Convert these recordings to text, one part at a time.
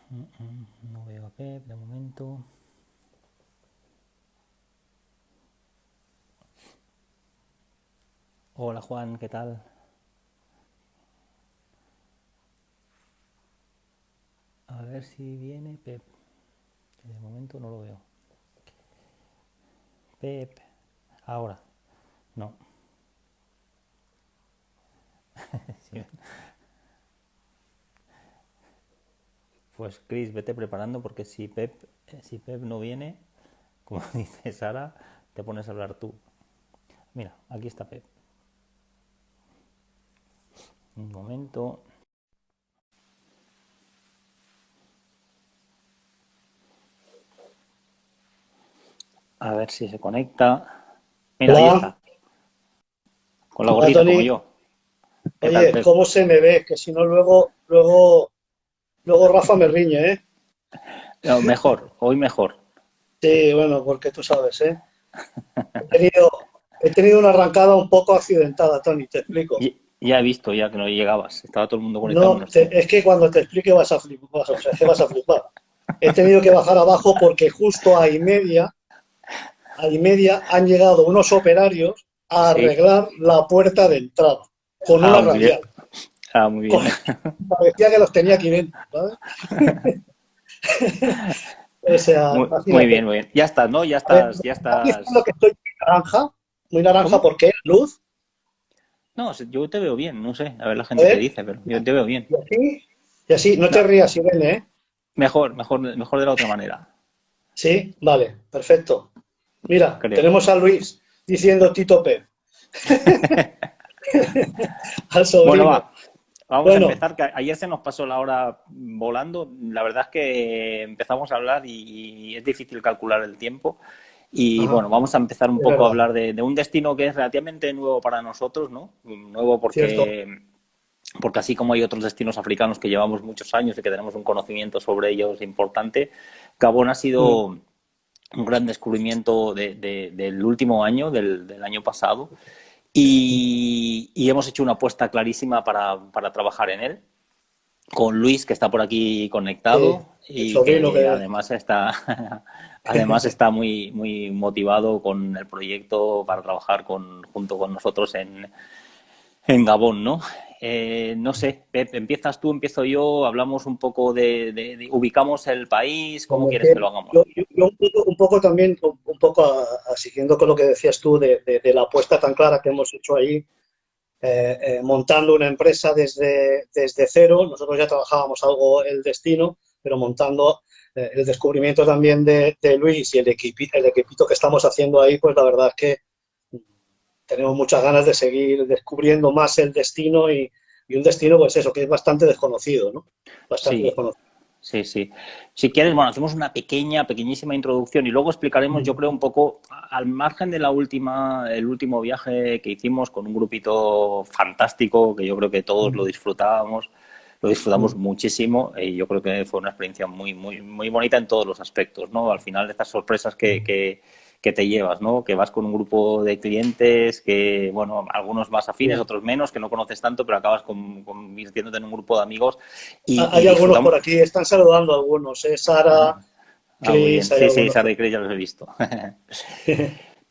No veo a Pep de momento. Hola Juan, ¿qué tal? A ver si viene Pep. De momento no lo veo. Pep. Ahora. No. Sí. Pues Chris, vete preparando porque si Pep no viene, como dice Sara, te pones a hablar tú. Mira, aquí está Pep. Un momento. A ver si se conecta. Mira, ahí Hola, está. Con la hola gorrita como Tony. yo. ¿Qué tal, Oye, Pep? ¿cómo se me ve? Que si no luego Rafa me riñe, ¿eh? No, mejor, hoy mejor. Sí, bueno, porque tú sabes, ¿eh? He tenido, he tenido una arrancada un poco accidentada, Tony, te explico. Ya he visto ya que no llegabas. Estaba todo el mundo conectado No, menos tú. es que cuando te explique vas a flipar, o sea, es que vas a flipar. He tenido que bajar abajo porque justo a y media han llegado unos operarios a Sí. arreglar la puerta de entrada con Ah, una muy bien. radial. Ah, muy bien. Parecía que los tenía aquí dentro, ¿sabes? O sea, Muy imagínate. bien, muy bien. Ya estás, ¿no? Ya A ver, estás, ya ¿has visto lo estás. que estoy muy naranja ¿Cómo? porque es luz? No, yo te veo bien, no sé, a ver la A gente qué ver, dice, pero yo te veo bien. y así, y así, no No, te rías, Irene, ¿eh? mejor, mejor, mejor de la otra manera, Sí, vale, perfecto. Mira, creo. tenemos a Luis diciendo Tito Pep al Bueno, sobrino. vamos a Bueno, empezar, que ayer se nos pasó la hora volando. La verdad es que empezamos a hablar y es difícil calcular el tiempo. Y ajá, bueno, vamos a empezar un es poco a verdad, hablar de un destino que es relativamente nuevo para nosotros, ¿no? Nuevo cierto. porque así como hay otros destinos africanos que llevamos muchos años y que tenemos un conocimiento sobre ellos importante, Gabón ha Mm. sido un gran descubrimiento del último año, del año pasado, y hemos hecho una apuesta clarísima para trabajar en él, con Luis, que está por aquí Sí, conectado el y sobrino que que... además está, además está muy, muy motivado con el proyecto para trabajar junto con nosotros en Gabón, ¿no? No sé, Pep, empiezas tú, empiezo yo, hablamos un poco ubicamos el país, ¿cómo Bueno, es quieres que que lo hagamos? yo un poco también, un poco siguiendo con lo que decías tú de la apuesta tan clara que hemos hecho ahí, montando una empresa desde cero. Nosotros ya trabajábamos algo el destino, pero montando el descubrimiento también de Luis y el equipito que estamos haciendo ahí, pues la verdad es que tenemos muchas ganas de seguir descubriendo más el destino y un destino, pues eso, que es bastante desconocido, ¿no? Bastante Sí, desconocido. sí, sí. Si quieres, bueno, hacemos una pequeñísima introducción y luego explicaremos, yo creo, un poco al margen de el último viaje que hicimos con un grupito fantástico, que yo creo que todos lo disfrutamos muchísimo y yo creo que fue una experiencia muy, muy, muy bonita en todos los aspectos, ¿no? Al final, estas sorpresas que te llevas, ¿no? Que vas con un grupo de clientes que, bueno, algunos más afines, otros menos, que no conoces tanto, pero acabas convirtiéndote en un grupo de amigos y Hay algunos disfrutamos. por aquí, están saludando algunos, Sara, Ah, muy bien. Chris, hay Sí, sí, algunos Sarah por y Chris ya los he visto.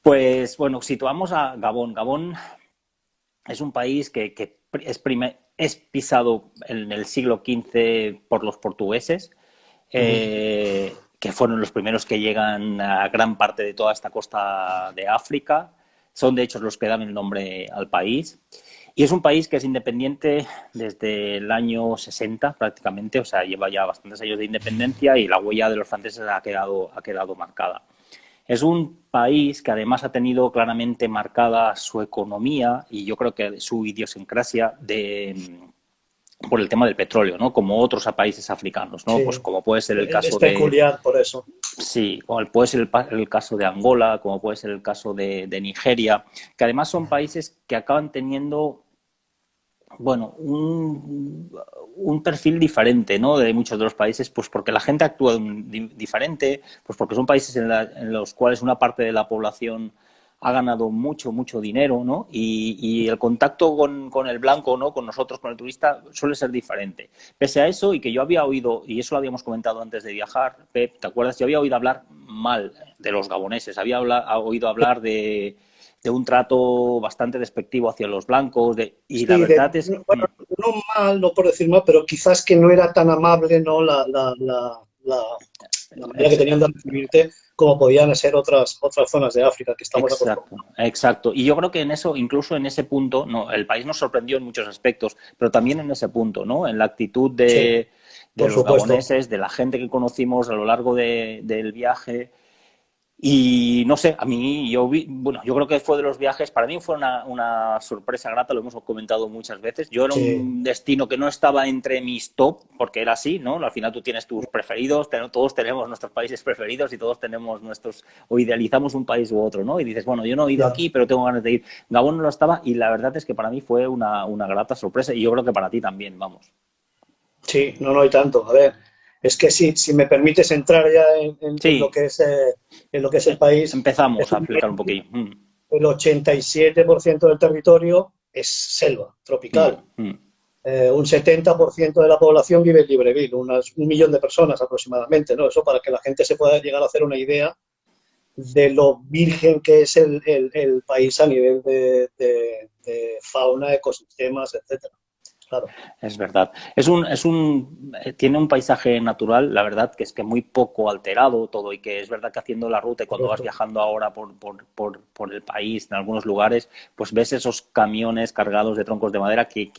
Pues bueno, situamos a Gabón. Gabón es un país que es pisado en el siglo XV por los portugueses, aquí. que fueron los primeros que llegan a gran parte de toda esta costa de África. Son de hecho los que dan el nombre al país. Y es un país que es independiente desde el año 60 prácticamente, o sea, lleva ya bastantes años de independencia y la huella de los franceses ha quedado marcada. Es un país que además ha tenido claramente marcada su economía y yo creo que su idiosincrasia por el tema del petróleo, ¿no? Como otros países africanos, ¿no? Pues Sí, como puede ser el es caso peculiar por eso. sí, como puede ser el caso de Angola, como puede ser el caso de Nigeria, que además son países que acaban teniendo bueno, un perfil diferente, ¿no? De muchos de los países, pues porque la gente actúa diferente, pues porque son países en los cuales una parte de la población ha ganado mucho, mucho dinero, ¿no? Y el contacto con el blanco, ¿no? Con nosotros, con el turista, suele ser diferente. Pese a eso, y que yo había oído, y eso lo habíamos comentado antes de viajar, Pep, ¿te acuerdas? Yo había oído hablar mal de los gaboneses, oído hablar de un trato bastante despectivo hacia los blancos, y la Sí, verdad es... bueno, no mal, no por decir mal, pero quizás que no era tan amable, ¿no? La manera que tenían de recibirte como podían ser otras zonas de África que estamos Exacto, acostumbrados. exacto. Y yo creo que en eso, incluso en ese punto, no, el país nos sorprendió en muchos aspectos, pero también en ese punto, ¿no? En la actitud Sí, de por los supuesto. gaboneses, de la gente que conocimos a lo largo del viaje. Y no sé, a mí bueno, yo creo que fue de los viajes, para mí fue una sorpresa grata, lo hemos comentado muchas veces. Yo era Sí, un destino que no estaba entre mis top, porque era así, ¿no? Al final tú tienes tus preferidos, todos tenemos nuestros países preferidos y todos tenemos o idealizamos un país u otro, ¿no? Y dices, bueno, yo no he ido ya. aquí, pero tengo ganas de ir. Gabón no lo estaba y la verdad es que para mí fue una grata sorpresa y yo creo que para ti también, vamos. Sí, no, no hay tanto. A ver, es que si me permites entrar ya en lo Sí, que en lo que es el país, empezamos es a explicar un poquillo. el 87% del territorio es selva Mm, tropical. mm. Un 70% de la población vive en Libreville, un millón de personas aproximadamente, ¿no? Eso para que la gente se pueda llegar a hacer una idea de lo virgen que es el país a nivel de fauna, ecosistemas, etcétera. Claro. Es verdad. Tiene un paisaje natural, la verdad, que es que muy poco alterado todo y que es verdad que haciendo la ruta y cuando vas Correcto. viajando ahora por el país, en algunos lugares, pues ves esos camiones cargados de troncos de madera que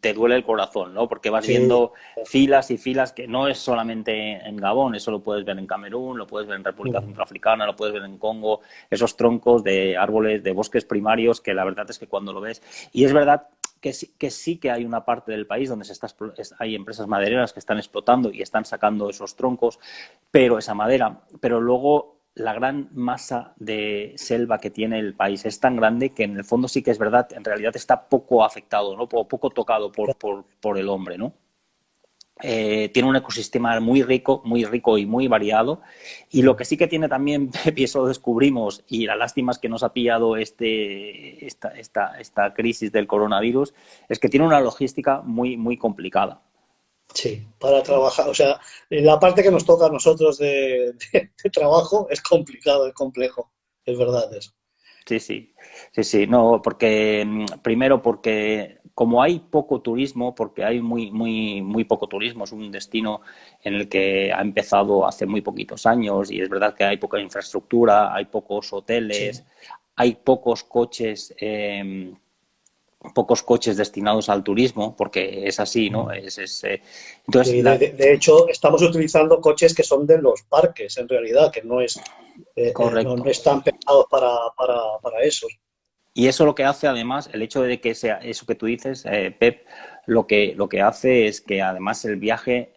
te duele el corazón, ¿no? Porque vas Sí, viendo filas y filas que no es solamente en Gabón, eso lo puedes ver en Camerún, lo puedes ver en República Centroafricana, lo puedes ver en Congo, esos troncos de árboles, de bosques primarios, que la verdad es que cuando lo ves, y es verdad que sí que hay una parte del país donde hay empresas madereras que están explotando y están sacando esos troncos, pero esa madera, pero luego la gran masa de selva que tiene el país es tan grande que en el fondo sí que es verdad, en realidad está poco afectado, ¿no? Poco tocado por el hombre, ¿no? Tiene un ecosistema muy rico y muy variado. Y lo que sí que tiene también, y eso lo descubrimos, y la lástima es que nos ha pillado esta crisis del coronavirus, es que tiene una logística muy, muy complicada. sí, para trabajar. O sea, la parte que nos toca a nosotros de trabajo es complicado, es complejo. Es verdad eso. Sí, sí, sí, sí, no, porque primero porque como hay poco turismo, porque hay muy, muy, muy poco turismo, es un destino en el que ha empezado hace muy poquitos años y es verdad que hay poca infraestructura, hay pocos Sí. hoteles, hay pocos coches destinados al turismo, porque es así, ¿no? Entonces, Sí, de hecho, estamos utilizando coches que son de los parques, en realidad, que no correcto. están pensados para eso. Y eso lo que hace, además, el hecho de que sea eso que tú dices, Pep, lo que hace es que además el viaje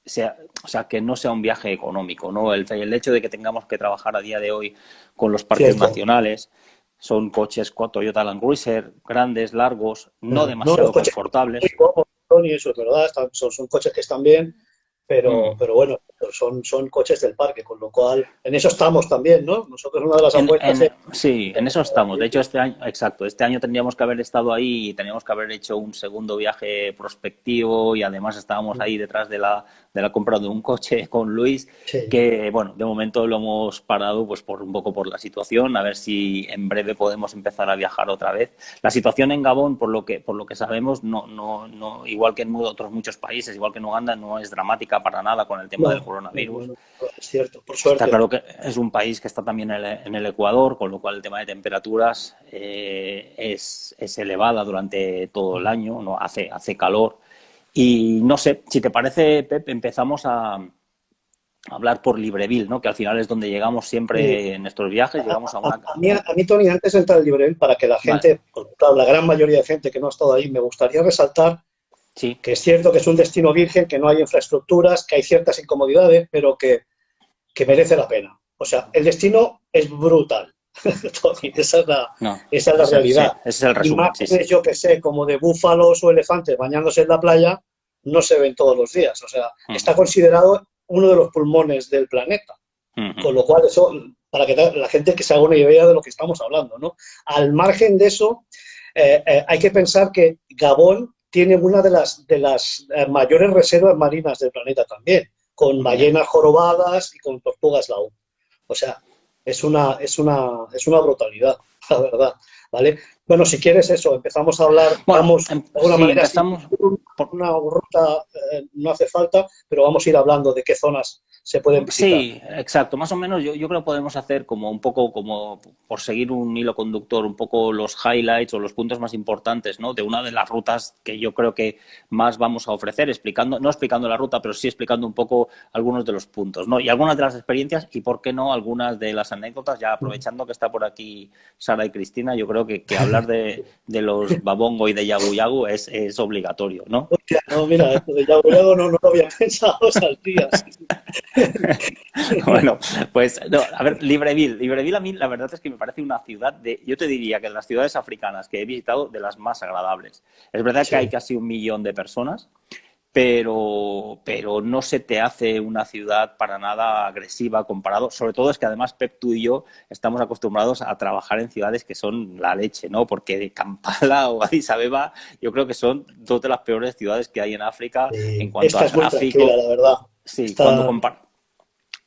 sea, o sea, que no sea un viaje económico, ¿no? El hecho de que tengamos que trabajar a día de hoy con los parques Cierto. nacionales, son coches con Toyota Land Cruiser, grandes, largos, no No, los demasiado coches son muy confortables. cómodos, y eso es verdad, son coches que están bien, Mm. pero bueno, son coches del parque, con lo cual en eso estamos también, ¿no? Nosotros una de las apuestas es... Sí, en eso estamos. De hecho, este año, exacto, este año tendríamos que haber estado ahí y teníamos que haber hecho un segundo viaje prospectivo y además estábamos ahí detrás de la compra de un coche con Luis, Sí, que bueno, de momento lo hemos parado pues un poco por la situación, a ver si en breve podemos empezar a viajar otra vez. La situación en Gabón, por lo que sabemos, no, igual que en otros muchos países, igual que en Uganda, no es dramática para nada con el tema del coronavirus. no, es cierto, por Está suerte. claro que es un país que está también en el Ecuador, con lo cual el tema de temperaturas es elevada durante todo el año, ¿no? Hace calor. Y no sé, si te parece, Pep, empezamos a hablar por Libreville, ¿no? Que al final es donde llegamos Sí. siempre en nuestros viajes, llegamos a una... A mí, Tony, antes de entrar al Libreville, para que la Vale, gente, porque, claro, la gran mayoría de gente que no ha estado ahí, me gustaría resaltar sí, que es cierto que es un destino virgen, que no hay infraestructuras, que hay ciertas incomodidades, pero que merece la pena. O sea, el destino es brutal. Tony, no, esa es la sí, realidad. ese es el resumen, sí, sí. Imágenes, yo que sé, como de búfalos o elefantes bañándose en la playa, no se ven todos los días. O sea, Mm, está considerado uno de los pulmones del planeta. mm, mm. Con lo cual, eso para que la gente que se haga una idea de lo que estamos hablando, ¿no? Al margen de eso, hay que pensar que Gabón tiene una de las mayores reservas marinas del planeta también, con Mira. ballenas jorobadas y con tortugas laúd. O sea, es una brutalidad, la verdad, ¿vale? Bueno, si quieres eso, empezamos a hablar, Bueno, vamos de alguna sí, manera, si empezamos por, una ruta no hace falta, pero vamos a ir hablando de qué zonas se pueden visitar. sí, exacto. Más o menos yo creo que podemos hacer como un poco como por seguir un hilo conductor, un poco los highlights o los puntos más importantes, ¿no? De una de las rutas que yo creo que más vamos a ofrecer, explicando, no explicando la ruta, pero sí explicando un poco algunos de los puntos, ¿no? Y algunas de las experiencias y, ¿por qué no?, algunas de las anécdotas, ya aprovechando que está por aquí Sara y Cristina, yo creo que hablar de los Babongo y de Yagu Yagu es obligatorio, ¿no? Hostia, no, mira, esto de Yago Yago no lo había pensado, saldría. Sí, sí. Bueno, pues no, a ver, Libreville. Libreville a mí la verdad es que me parece una ciudad yo te diría que de las ciudades africanas que he visitado, de las más agradables. Es verdad que hay Sí. casi 1 millón de personas, pero no se te hace una ciudad para nada agresiva comparado. Sobre todo es que además Pep, tú y yo estamos acostumbrados a trabajar en ciudades que son la leche, ¿no? Porque Kampala o Addis Abeba yo creo que son dos de las peores ciudades que hay en África en cuanto Esta a es muy tranquila, tráfico. la verdad. Sí, Está,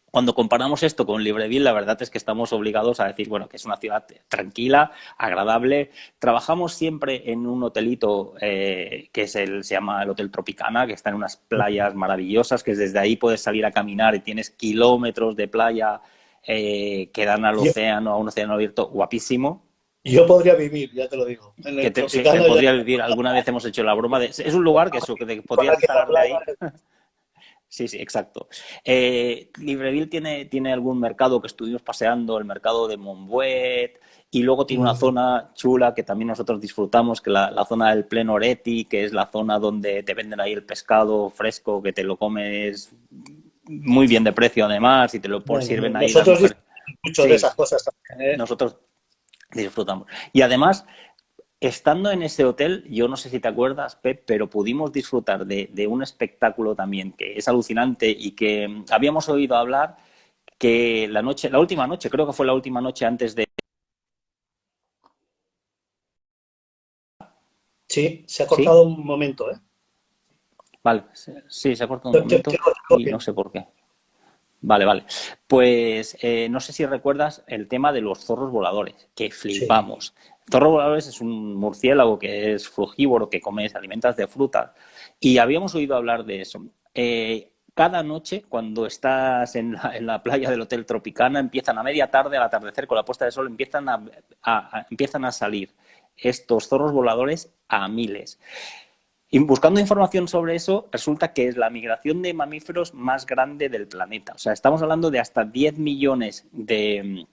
cuando comparamos esto con Libreville, la verdad es que estamos obligados a decir, bueno, que es una ciudad tranquila, agradable. Trabajamos siempre en un hotelito que se llama el Hotel Tropicana, que está en unas playas maravillosas, que desde ahí puedes salir a caminar y tienes kilómetros de playa que dan al yo, océano, a un océano abierto guapísimo. yo podría vivir, ya te lo digo. En el Sí, que Tropicana ya podría vivir. Alguna vez hemos hecho la broma de... Es un lugar que, eso, que para podrías que la instalarte playa. ahí. Sí, sí, exacto. Libreville tiene algún mercado que estuvimos paseando, el mercado de Montbuet, y luego tiene una Mm, zona chula que también nosotros disfrutamos, que la zona del Pleno Oreti, que es la zona donde te venden ahí el pescado fresco, que te lo comes muy bien de precio además, y te lo bueno, sirven ahí las nosotros mujeres. disfrutamos mucho de Sí, esas cosas también, ¿eh? nosotros disfrutamos. Y además, estando en ese hotel, yo no sé si te acuerdas, Pep, pero pudimos disfrutar de un espectáculo también que es alucinante y que habíamos oído hablar que la última noche, creo que fue la última noche antes de... Sí, se ha ¿Sí? cortado un momento, ¿eh? Vale, sí, se ha cortado un Te momento oigo y no bien. sé por qué. Vale, vale. Pues no sé si recuerdas el tema de los zorros voladores, que Sí, flipamos. Zorros voladores es un murciélago que es frugívoro, que come, se alimentas de frutas, y habíamos oído hablar de eso. Cada noche, cuando estás en la playa del Hotel Tropicana, empiezan a media tarde, al atardecer, con la puesta de sol, empiezan a salir estos zorros voladores a miles. Y buscando información sobre eso, resulta que es la migración de mamíferos más grande del planeta. O sea, estamos hablando de hasta 10 millones de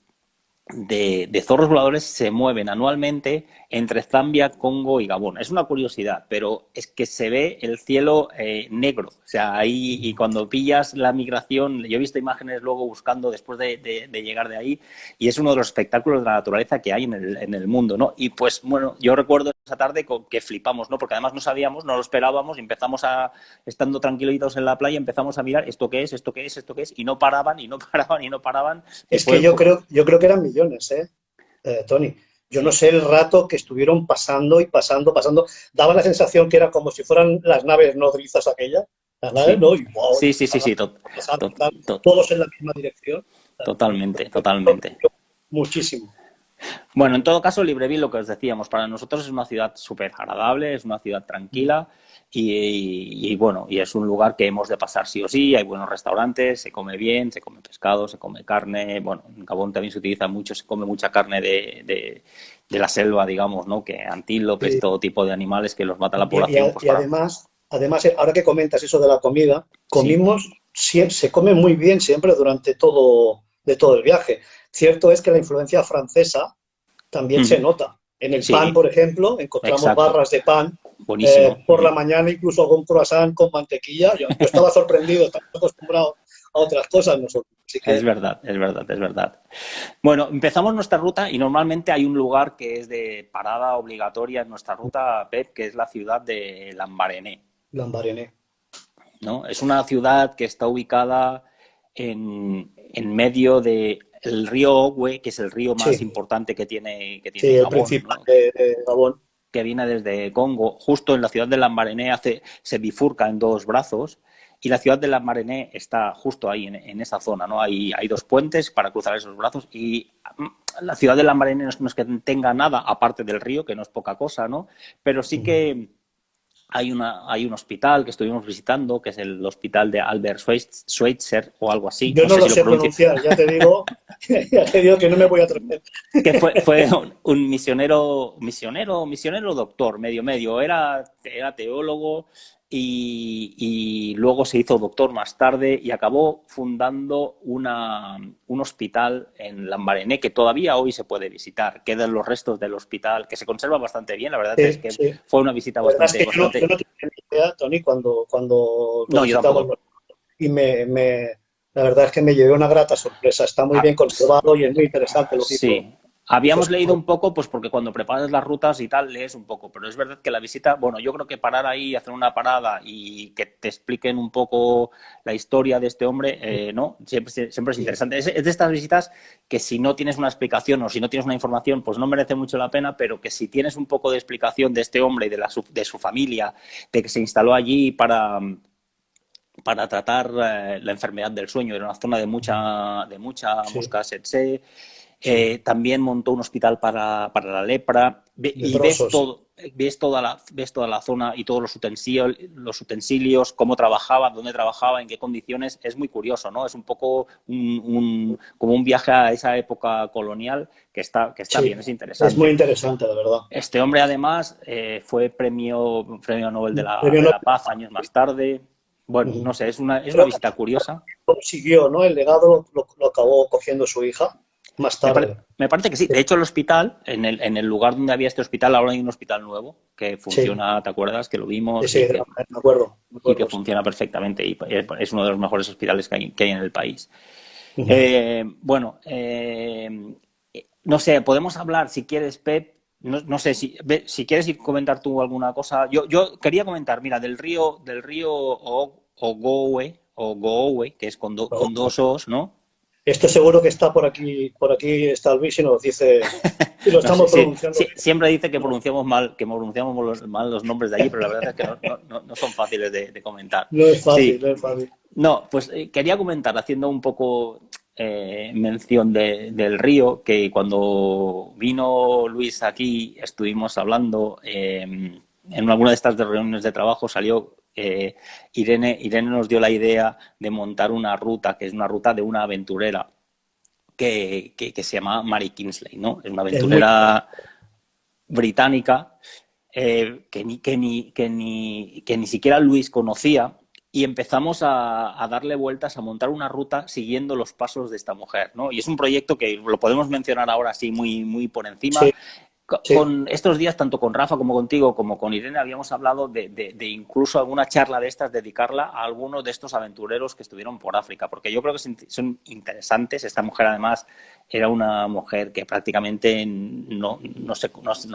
zorros voladores se mueven anualmente entre Zambia, Congo y Gabón. Es una curiosidad, pero es que se ve el cielo negro. O sea, ahí, y cuando pillas la migración, yo he visto imágenes luego buscando después de llegar de ahí, y es uno de los espectáculos de la naturaleza que hay en el mundo, ¿no? Y pues bueno, yo recuerdo esa tarde que flipamos, ¿no? Porque además no sabíamos, no lo esperábamos, y empezamos estando tranquilitos en la playa, empezamos a mirar esto qué es, esto qué es, esto qué es, y no paraban, y no paraban, y no paraban, y es que fue... yo creo que eran millones, Tony. Yo no Sí, sé el rato que estuvieron pasando y pasando, pasando. Daba la sensación que era como si fueran las naves nodrizas aquellas, las naves, sí, ¿no? Y wow, sí, sí, sí, sí, pasando, to- tal, to- todos en la misma dirección. totalmente, totalmente. Muchísimo. Bueno, en todo caso, Libreville, lo que os decíamos, para nosotros es una ciudad súper agradable, es una ciudad tranquila y bueno, y es un lugar que hemos de pasar sí o sí, hay buenos restaurantes, se come bien, se come pescado, se come carne, bueno, en Gabón también se utiliza mucho, se come mucha carne de la selva, digamos, ¿no? Que antílopes, Sí. todo tipo de animales que los mata la Y, y población, a- pues y para... además, ahora que comentas eso de la comida, Sí. se come muy bien siempre durante todo el viaje. Cierto es que la influencia francesa también se Ujú. nota. En el pan, Sí, por ejemplo, encontramos exacto. barras de pan Buenísimo. por la mañana, incluso algún croissant con mantequilla. Yo estaba sorprendido, estamos acostumbrados a otras cosas nosotros. Así Es que, verdad, es verdad, es verdad. Bueno, empezamos nuestra ruta y normalmente hay un lugar que es de parada obligatoria en nuestra ruta, Pep, que es la ciudad de Lambaréné, Lambaréné. ¿no? Es una ciudad que está ubicada en medio de... el río Ogwe, que es el río más Sí, importante que sí, tiene el Gabón, principal ¿no? de Gabón. Que viene desde Congo, justo en la ciudad de Lambaréné se bifurca en dos brazos y la ciudad de Lambaréné está justo ahí en esa zona, ¿no? Hay dos puentes para cruzar esos brazos y la ciudad de Lambaréné no es que tenga nada aparte del río, que no es poca cosa, ¿no? Pero sí que hay un hospital que estuvimos visitando, que es el hospital de Albert Schweitzer o algo así, Yo no no sé lo si lo sé pronuncio, pronunciar, ya te digo, ya te digo que no me voy a atrever. que fue un misionero doctor, medio, era teólogo y luego se hizo doctor más tarde y acabó fundando un hospital en Lambaréné que todavía hoy se puede visitar. Quedan los restos del hospital, que se conserva bastante bien, la verdad es Sí, que sí. fue una visita La verdad es que yo bastante... no tenía ni idea, Tony, cuando lo No, yo visitamos tampoco. y la verdad es que me llevé una grata sorpresa. Está muy bien Ah, conservado y es muy interesante lo que sí, hizo habíamos este leído hombre. un poco, pues porque cuando preparas las rutas y tal, lees un poco, pero es verdad que la visita, bueno, yo creo que parar ahí, hacer una parada y que te expliquen un poco la historia de este hombre, ¿no? Siempre es Sí, interesante. Es de estas visitas que si no tienes una explicación o si no tienes una información, pues no merece mucho la pena, pero que si tienes un poco de explicación de este hombre y de su familia, de que se instaló allí para tratar la enfermedad del sueño. Era una zona de mucha sí, mosca tsetse. sí. También montó un hospital para la lepra y Leprosos. ves toda la zona y todos los utensilios, cómo trabajaba, dónde trabajaba, en qué condiciones. Es muy curioso, ¿no? Es un poco como un viaje a esa época colonial que está Sí, bien, es es muy interesante. interesante, la verdad. Este hombre además fue premio Nobel Premio de la Nobel. Paz años más tarde. Bueno, Ujú. no sé, es una Creo que visita curiosa. lo siguió, ¿no? El legado lo acabó cogiendo su hija más tarde. Me parece que sí. De hecho, el hospital, en el lugar donde había este hospital, ahora hay un hospital nuevo que Sí, funciona, ¿te acuerdas? Que lo sí, vimos sí, me y que acuerdo, sí. funciona perfectamente y es uno de los mejores hospitales que hay en el país. Ujú. Bueno, no sé, podemos hablar, si quieres, Pep, no sé, si quieres ir comentar tú alguna cosa. Yo quería comentar, mira, del río Ogowe, que es con dos O's, ¿no? Esto seguro que está por aquí está Luis y nos dice si lo No sé, estamos pronunciando bien. siempre dice que No, pronunciamos mal los nombres de allí, pero la verdad es que no son fáciles de comentar. no es fácil, Sí, no es fácil. no, pues quería comentar, haciendo un poco mención del río, que cuando vino Luis aquí estuvimos hablando, en alguna de estas reuniones de trabajo salió Irene nos dio la idea de montar una ruta, que es una ruta de una aventurera que se llama Mary Kingsley, ¿no? Es una Es muy aventurera británica que ni siquiera Luis conocía y empezamos a darle vueltas, a montar una ruta siguiendo los pasos de esta mujer, ¿no? Y es un proyecto que lo podemos mencionar ahora así muy por encima. sí, sí. Con estos días, tanto con Rafa como contigo, como con Irene, habíamos hablado de incluso alguna charla de estas, dedicarla a algunos de estos aventureros que estuvieron por África, porque yo creo que son interesantes. Esta mujer, además, era una mujer que prácticamente no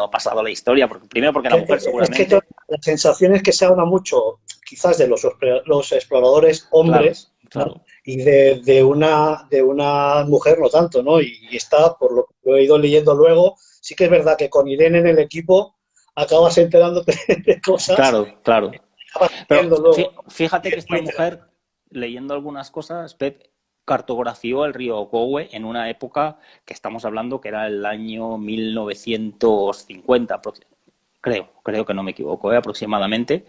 ha pasado a la historia, porque, primero porque la mujer Es que seguramente, la sensación es que se habla mucho, quizás, de los exploradores claro, hombres, ¿no? claro. Y de una mujer no tanto, ¿no? Y está, por lo que yo he ido leyendo luego, sí que es verdad que con Irene en el equipo acabas enterándote de cosas Claro, claro. que acabas Pero leyendo luego. Y fíjate que es esta muy interesante. mujer, leyendo algunas cosas, Pep, cartografió el río Ogowe en una época que estamos hablando que era el año 1950, creo que no me equivoco, aproximadamente,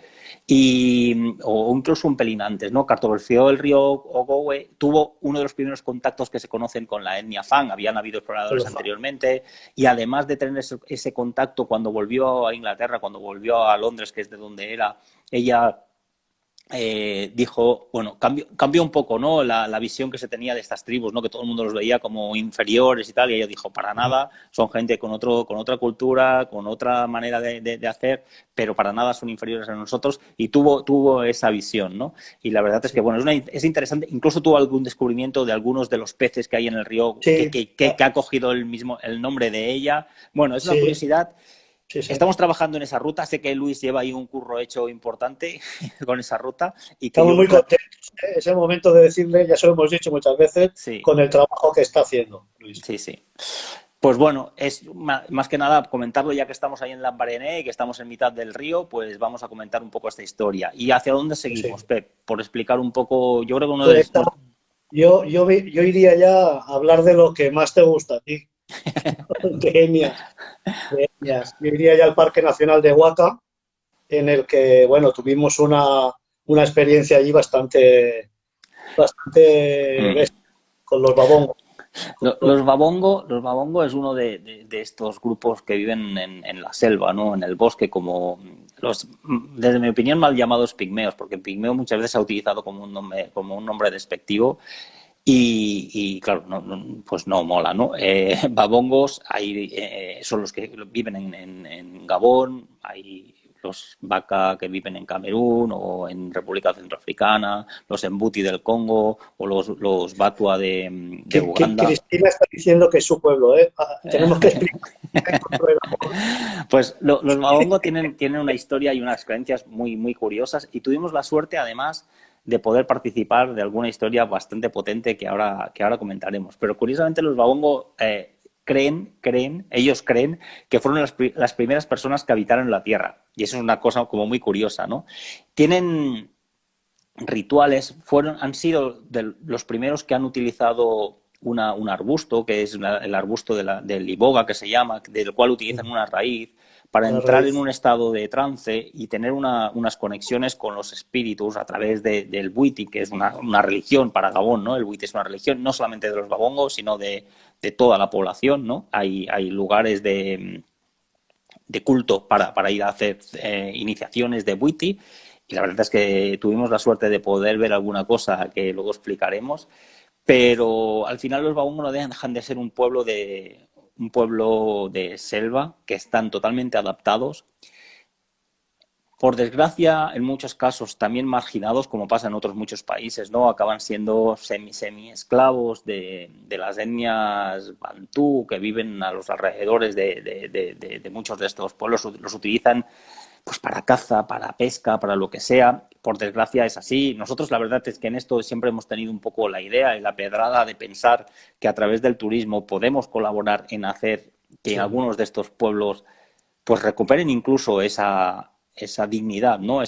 o incluso un pelín antes, ¿no? Cartografió el río Ogowe, tuvo uno de los primeros contactos que se conocen con la etnia Fang, habían habido exploradores anteriormente, y además de tener ese contacto cuando volvió a Inglaterra, cuando volvió a Londres, que es de donde era, ella dijo, bueno, cambió un poco, ¿no? La visión que se tenía de estas tribus, ¿no? Que todo el mundo los veía como inferiores y tal, y ella dijo, para nada, son gente con otra cultura, con otra manera de hacer, pero para nada son inferiores a nosotros, y tuvo esa visión, ¿no? Y la verdad es que, Sí, bueno, es interesante, incluso tuvo algún descubrimiento de algunos de los peces que hay en el río sí, que ha cogido el nombre de ella. Bueno, es una sí, curiosidad. sí, sí. Estamos trabajando en esa ruta. Sé que Luis lleva ahí un curro hecho importante con esa ruta y que Estamos yo muy contentos. es el momento de decirle, ya se lo hemos dicho muchas veces, Sí, con el trabajo que está haciendo, Luis. sí, sí. Pues bueno, es más que nada comentarlo ya que estamos ahí en Lambaréné y que estamos en mitad del río, pues vamos a comentar un poco esta historia. ¿Y hacia dónde Sí. seguimos, Pep? Por explicar un poco, yo creo que uno de... Pues yo iría ya a hablar de lo que más te gusta a ti, de etnias, de etnias. Yo iría ya al Parque Nacional de Huaca, en el que, bueno, tuvimos una experiencia allí bastante Mm. bestia con los babongos. Los babongo es uno de estos grupos que viven en la selva, ¿no? En el bosque, como los, desde mi opinión, mal llamados pigmeos, porque pigmeo muchas veces se ha utilizado como un nombre despectivo y claro, pues no mola, ¿no? Babongos hay, son los que viven en Gabón, hay los Baka que viven en Camerún o en República Centroafricana, los Embuti del Congo o los Batua de Uganda. Cristina está diciendo que es su pueblo, ¿eh? Tenemos que explicar. Pues los Mabongo tienen una historia y unas creencias muy curiosas y tuvimos la suerte además de poder participar de alguna historia bastante potente que ahora comentaremos. Pero curiosamente los Mabongo ellos creen que fueron las primeras personas que habitaron la Tierra. Y eso es una cosa como muy curiosa, ¿no? Tienen rituales, han sido de los primeros que han utilizado un arbusto, que es el arbusto del iboga, que se llama, del cual utilizan una raíz, para La entrar en raíz. un estado de trance y tener unas conexiones con los espíritus a través del Bwiti, que es una religión para Gabón, ¿no? El Bwiti es una religión no solamente de los babongos, sino de toda la población, ¿no? Hay lugares de culto para ir a hacer iniciaciones de Bwiti y la verdad es que tuvimos la suerte de poder ver alguna cosa que luego explicaremos, pero al final los Baúm no dejan de ser un pueblo de selva que están totalmente adaptados. Por desgracia, en muchos casos también marginados, como pasa en otros muchos países, ¿no? Acaban siendo semi-esclavos de las etnias bantú que viven a los alrededores de muchos de estos pueblos. Los utilizan pues para caza, para pesca, para lo que sea. Por desgracia es así. Nosotros la verdad es que en esto siempre hemos tenido un poco la idea y la pedrada de pensar que a través del turismo podemos colaborar en hacer que Sí. algunos de estos pueblos pues recuperen incluso esa dignidad, ¿no?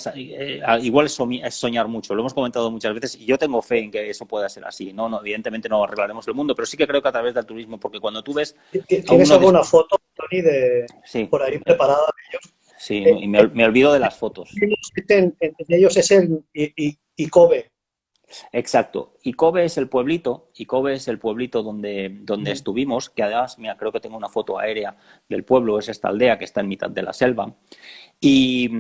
Igual es soñar mucho, lo hemos comentado muchas veces y yo tengo fe en que eso pueda ser así, ¿no? Evidentemente no arreglaremos el mundo, pero sí que creo que a través del turismo, porque cuando tú ves a ¿Tienes uno... alguna foto, Tony, de Sí, por ahí preparada de ellos? sí, y me olvido de las fotos. De ellos es el Icobe. Exacto. Icobe es el pueblito donde estuvimos, que además, mira, creo que tengo una foto aérea del pueblo, es esta aldea que está en mitad de la selva. Y,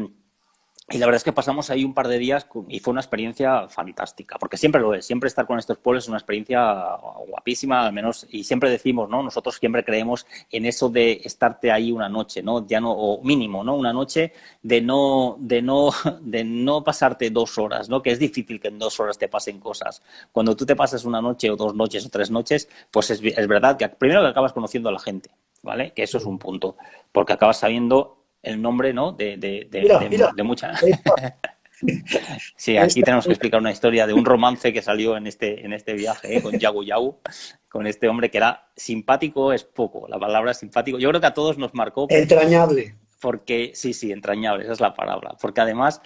y la verdad es que pasamos ahí un par de días y fue una experiencia fantástica, porque siempre lo es, siempre estar con estos pueblos es una experiencia guapísima, al menos, y siempre decimos, ¿no? Nosotros siempre creemos en eso de estarte ahí una noche, ¿no? Ya no, o mínimo, ¿no? Una noche de no pasarte 2 horas, ¿no? Que es difícil que en 2 horas te pasen cosas. Cuando tú te pasas una noche o 2 noches o 3 noches, pues es verdad que primero que acabas conociendo a la gente, ¿vale? Que eso es un punto, porque acabas sabiendo el nombre, ¿no? Mira, mira, De mucha. ahí está, Sí, ahí aquí está. tenemos que explicar una historia de un romance que salió en este viaje, con Yagu Yagu, con este hombre que era simpático, es poco, la palabra simpático. Yo creo que a todos nos marcó Entrañable. porque, sí, entrañable, esa es la palabra. Porque además,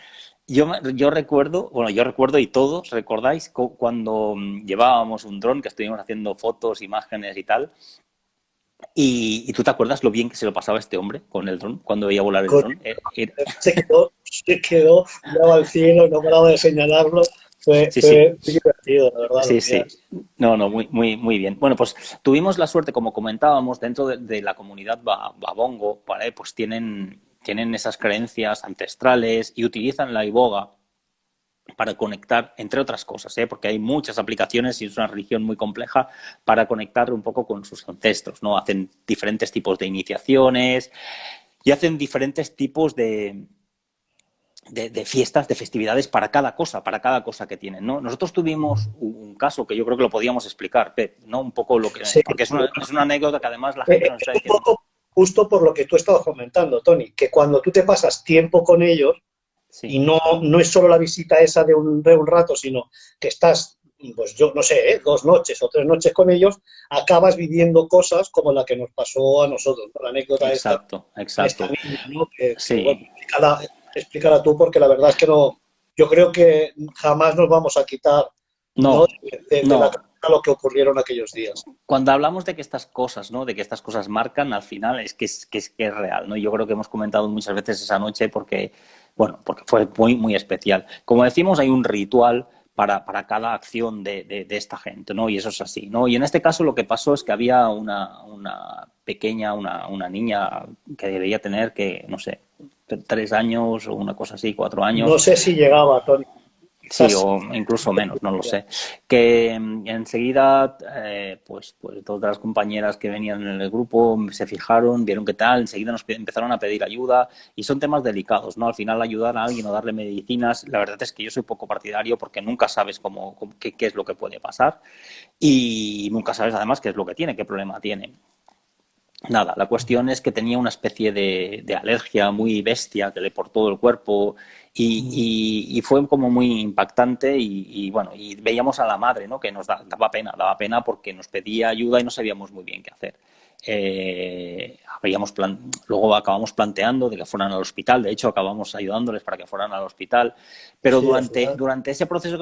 yo recuerdo, bueno, yo recuerdo y todos recordáis cuando llevábamos un dron, que estuvimos haciendo fotos, imágenes y tal, y tú te acuerdas lo bien que se lo pasaba este hombre con el dron, cuando veía volar el Con- dron. se quedó, miraba al cielo, no paraba de señalarlo. Sí, sí. Fue muy divertido, la verdad, Sí, los sí. días. No, no, muy bien. Bueno, pues tuvimos la suerte, como comentábamos, dentro de la comunidad Babongo, ¿vale? Pues tienen esas creencias ancestrales y utilizan la iboga para conectar, entre otras cosas, ¿eh? Porque hay muchas aplicaciones y es una religión muy compleja para conectar un poco con sus ancestros, ¿no? Hacen diferentes tipos de iniciaciones y hacen diferentes tipos de fiestas, de festividades para cada cosa que tienen, ¿no? Nosotros tuvimos un caso que yo creo que lo podíamos explicar, Pep, ¿no? Un poco Sí. porque es una anécdota que además la gente nos Es está un diciendo. poco justo por lo que tú estabas comentando, Tony, que cuando tú te pasas tiempo con ellos, sí, y no es solo la visita esa de un rato, sino que estás, pues yo no sé, 2 noches o 3 noches con ellos, acabas viviendo cosas como la que nos pasó a nosotros, ¿no? La anécdota esta exacto, con esta exacto. niña, ¿no? Que, bueno, Sí, explícala tú porque la verdad es que no, yo creo que jamás nos vamos a quitar, ¿no? no, de la no. cabeza lo que ocurrieron aquellos días. Cuando hablamos de que estas cosas, ¿no? De que estas cosas marcan, al final es que es real, ¿no? Yo creo que hemos comentado muchas veces esa noche porque, bueno, porque fue muy, muy especial. Como decimos, hay un ritual para cada acción de esta gente, ¿no? Y eso es así, ¿no? Y en este caso lo que pasó es que había una pequeña, una niña que debería tener que, no sé, 3 años o una cosa así, 4 años. No sé si llegaba, Tony, Sí, quizás. o incluso menos, no lo sé. Que enseguida, pues todas las compañeras que venían en el grupo se fijaron, vieron qué tal, enseguida nos empezaron a pedir ayuda y son temas delicados, ¿no? Al final ayudar a alguien o darle medicinas, la verdad es que yo soy poco partidario porque nunca sabes qué es lo que puede pasar y nunca sabes además qué es lo que tiene, qué problema tiene. Nada, la cuestión es que tenía una especie de alergia muy bestia que le por todo el cuerpo y fue como muy impactante bueno, y veíamos a la madre, ¿no? Que nos daba pena porque nos pedía ayuda y no sabíamos muy bien qué hacer. Luego acabamos planteando de que fueran al hospital, de hecho acabamos ayudándoles para que fueran al hospital, pero Sí, al durante, final. durante ese proceso,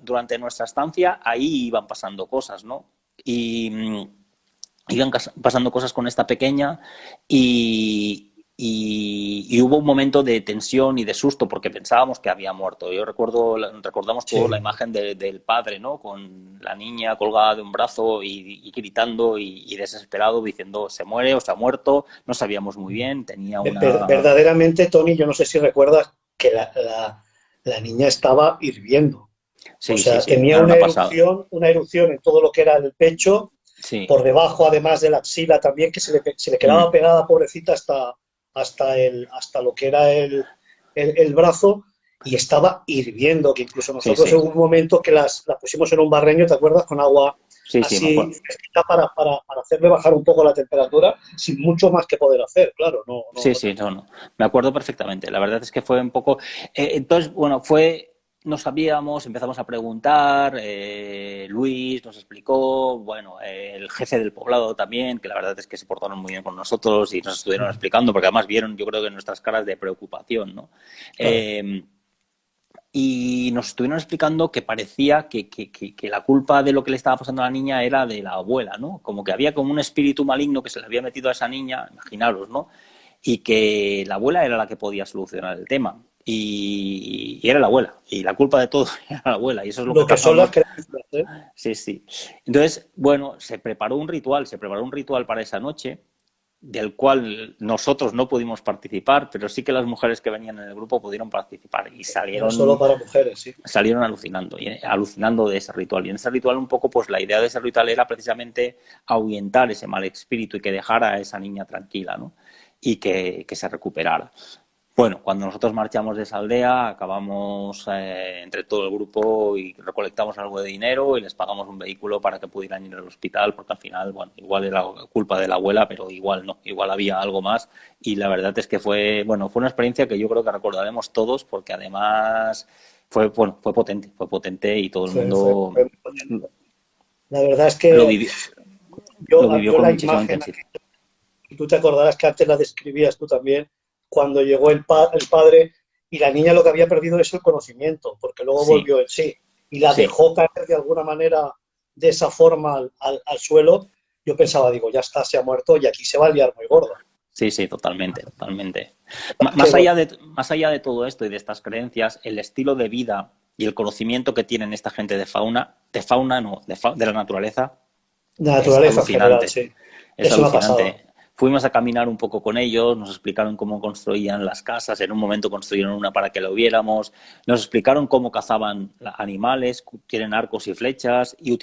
durante nuestra estancia, ahí iban pasando cosas, ¿no? Y iban pasando cosas con esta pequeña y hubo un momento de tensión y de susto porque pensábamos que había muerto. Recordamos toda la Sí. imagen del padre, ¿no? Con la niña colgada de un brazo y gritando y desesperado diciendo se muere o se ha muerto. No sabíamos muy bien, tenía una... Verdaderamente, Tony, yo no sé si recuerdas que la niña estaba hirviendo. O Sí, sí, sea, sí, tenía era una pasada. una erupción en todo lo que era el pecho, Sí. por debajo, además de la axila también, que se le quedaba Mm. pegada, pobrecita, hasta lo que era el brazo, y estaba hirviendo, que incluso Sí, nosotros sí. en un momento que la pusimos en un barreño, ¿te acuerdas? Con agua Sí, sí, me así acuerdo. fresquita para hacerle bajar un poco la temperatura, sin mucho más que poder hacer, claro, no, no, Sí, no sí, tenía. no, no. Me acuerdo perfectamente. La verdad es que fue un poco. Entonces, bueno, no sabíamos, empezamos a preguntar. Luis nos explicó, bueno, el jefe del poblado también, que la verdad es que se portaron muy bien con nosotros y nos estuvieron explicando, porque además vieron, yo creo que nuestras caras de preocupación, ¿no? Claro. Eh, y nos estuvieron explicando que parecía que la culpa de lo que le estaba pasando a la niña era de la abuela, ¿no? Como que había como un espíritu maligno que se le había metido a esa niña, imaginaros, ¿no? Y que la abuela era la que podía solucionar el tema. Y era la abuela. Y la culpa de todo era la abuela. Y eso es lo que Lo que son las cazamos. creencias, ¿eh? Sí, sí. Entonces, bueno, se preparó un ritual para esa noche, del cual nosotros no pudimos participar, pero sí que las mujeres que venían en el grupo pudieron participar y Era solo para mujeres, sí. salieron alucinando, y alucinando de ese ritual. Y en ese ritual un poco, pues la idea de ese ritual era precisamente ahuyentar ese mal espíritu y que dejara a esa niña tranquila, ¿no? Y que se recuperara. Bueno, cuando nosotros marchamos de esa aldea, acabamos entre todo el grupo y recolectamos algo de dinero y les pagamos un vehículo para que pudieran ir al hospital, porque al final, bueno, igual era culpa de la abuela, pero igual no, igual había algo más. Y la verdad es que bueno, fue una experiencia que yo creo que recordaremos todos, porque además bueno, fue potente y todo el mundo Fue muy potente. La verdad es lo que vivió, lo yo, vivió yo con la muchísima imagen, intensidad. y tú te acordarás que antes la describías tú también, cuando llegó el padre y la niña lo que había perdido es el conocimiento, porque luego Sí, volvió en sí y la sí. dejó caer de alguna manera de esa forma al suelo. Yo pensaba, digo, ya está, se ha muerto y aquí se va a liar muy gorda. Sí, sí, totalmente, totalmente. Que bueno, Más allá de todo esto y de estas creencias, el estilo de vida y el conocimiento que tienen esta gente de fauna no, de la naturaleza, la es naturaleza en general, alucinante. sí. Es Es una pasada. alucinante. Fuimos a caminar un poco con ellos, nos explicaron cómo construían las casas, en un momento construyeron una para que lo viéramos, nos explicaron cómo cazaban animales, tienen arcos y flechas y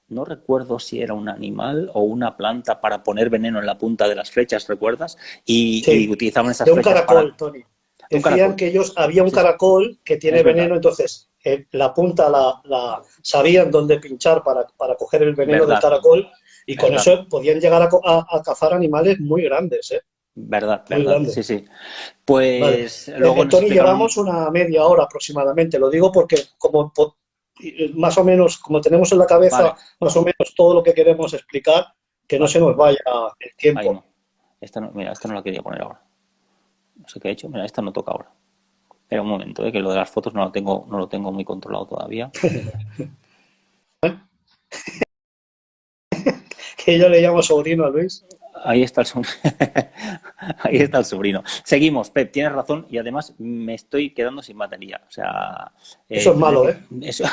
no recuerdo si era un animal o una planta para poner veneno en la punta de las flechas, ¿recuerdas? Y Sí, utilizaban esas de un flechas caracol, para... Tony. De un Decían caracol. que ellos, había un Sí, sí, caracol que tiene es veneno, verdad, entonces la punta sabían dónde pinchar para coger el veneno del verdad, caracol y con verdad. eso podían llegar a cazar animales muy grandes, ¿eh? Verdad, muy verdad, grande. sí, sí. Vale. Pues luego nos Tony, explicaron, llevamos una media hora aproximadamente. Lo digo porque más o menos, como tenemos en la cabeza vale, más o menos todo lo que queremos explicar, que no se vale, nos vaya el ahí tiempo. no. Esta no, mira, esta no la quería poner ahora. No sé qué he hecho, mira, esta no toca ahora. Espera un momento, que lo de las fotos no lo tengo muy controlado todavía. Que yo le llamo sobrino a Luis. Ahí está el sobrino. Ahí está el sobrino. Seguimos, Pep, tienes razón y además me estoy quedando sin batería. O sea, Eso es tendré malo, que... ¿eh? Eso...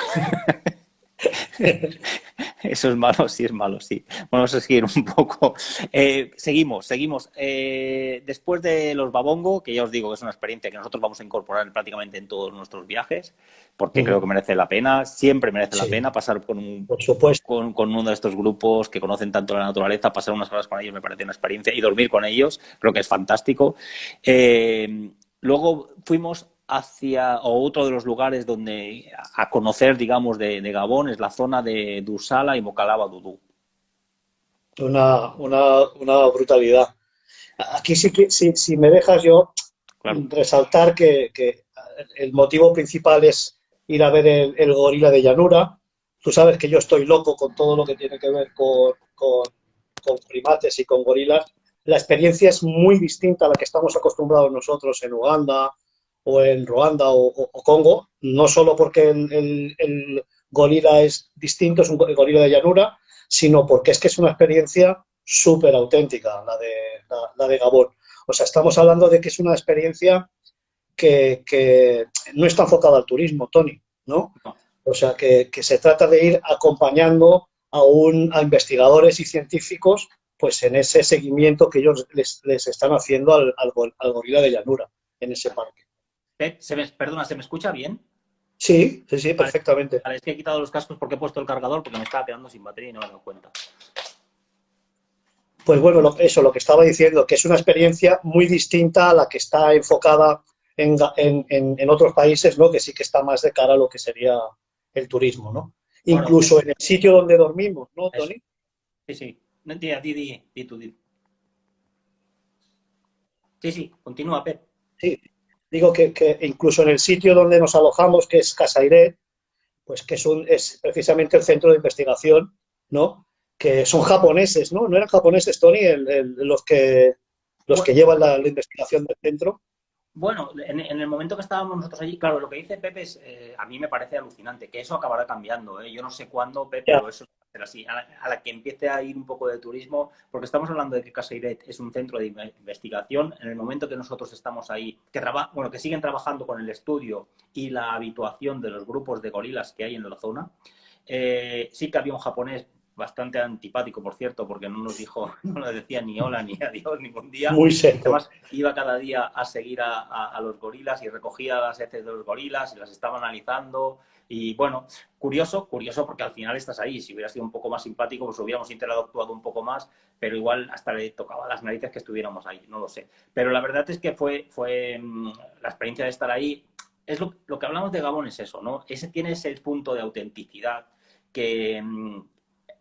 Eso es malo, sí es malo, sí. Bueno, vamos a seguir un poco. Seguimos. Después de los Babongo, que ya os digo que es una experiencia que nosotros vamos a incorporar prácticamente en todos nuestros viajes, porque creo que merece la pena, siempre merece la Sí, pena pasar por supuesto. con uno de estos grupos que conocen tanto la naturaleza, pasar unas horas con ellos me parece una experiencia y dormir con ellos creo que es fantástico. Luego fuimos hacia otro de los lugares donde a conocer, digamos, de Gabón es la zona de Dursala y Mocalaba Dudú. Una brutalidad. Aquí sí que, si me dejas yo Claro. resaltar que el motivo principal es ir a ver el gorila de llanura. Tú sabes que yo estoy loco con todo lo que tiene que ver con primates y con gorilas. La experiencia es muy distinta a la que estamos acostumbrados nosotros en Uganda o en Ruanda o Congo, no solo porque el gorila es distinto, es un gorila de llanura, sino porque es que es una experiencia súper auténtica la de Gabón. O sea, estamos hablando de que es una experiencia que no está enfocada al turismo, Tony, ¿no? No. O sea, que se trata de ir acompañando a investigadores y científicos pues en ese seguimiento que ellos les están haciendo al gorila de llanura en ese parque. Pep, perdona, ¿se me escucha bien? Sí, sí, sí, Vale, perfectamente. vale, es que he quitado los cascos porque he puesto el cargador porque me estaba quedando sin batería y no me he dado cuenta. Pues bueno, eso, lo que estaba diciendo, que es una experiencia muy distinta a la que está enfocada en otros países, ¿no? Que sí que está más de cara a lo que sería el turismo, ¿no? Bueno, Incluso en el sitio donde dormimos, ¿no, eso. Tony? Sí, sí. No, di tú, di. Sí, sí, continúa, Pep. Sí, digo que incluso en el sitio donde nos alojamos, que es Casairé, pues que es precisamente el centro de investigación, ¿no? Que son japoneses, ¿no? ¿No eran japoneses, Tony, los que Bueno, llevan la investigación del centro? Bueno, en el momento que estábamos nosotros allí, claro, lo que dice Pepe es, a mí me parece alucinante, que eso acabará cambiando, ¿eh? Yo no sé cuándo, Pepe, Ya, pero eso va a ser así. A la que empiece a ir un poco de turismo, porque estamos hablando de que Casairet es un centro de investigación, en el momento que nosotros estamos ahí, que siguen trabajando con el estudio y la habituación de los grupos de gorilas que hay en la zona, sí que había un japonés bastante antipático, por cierto, porque no nos dijo, no nos decía ni hola ni adiós ningún día. muy seco. Además, iba cada día a seguir a los gorilas y recogía las heces de los gorilas y las estaba analizando. Y bueno, curioso porque al final estás ahí. Si hubiera sido un poco más simpático, pues hubiéramos interactuado un poco más, pero igual hasta le tocaba las narices que estuviéramos ahí, no lo sé. Pero la verdad es que fue la experiencia de estar ahí. Es lo que hablamos de Gabón es eso, ¿no? Tiene ese punto de autenticidad que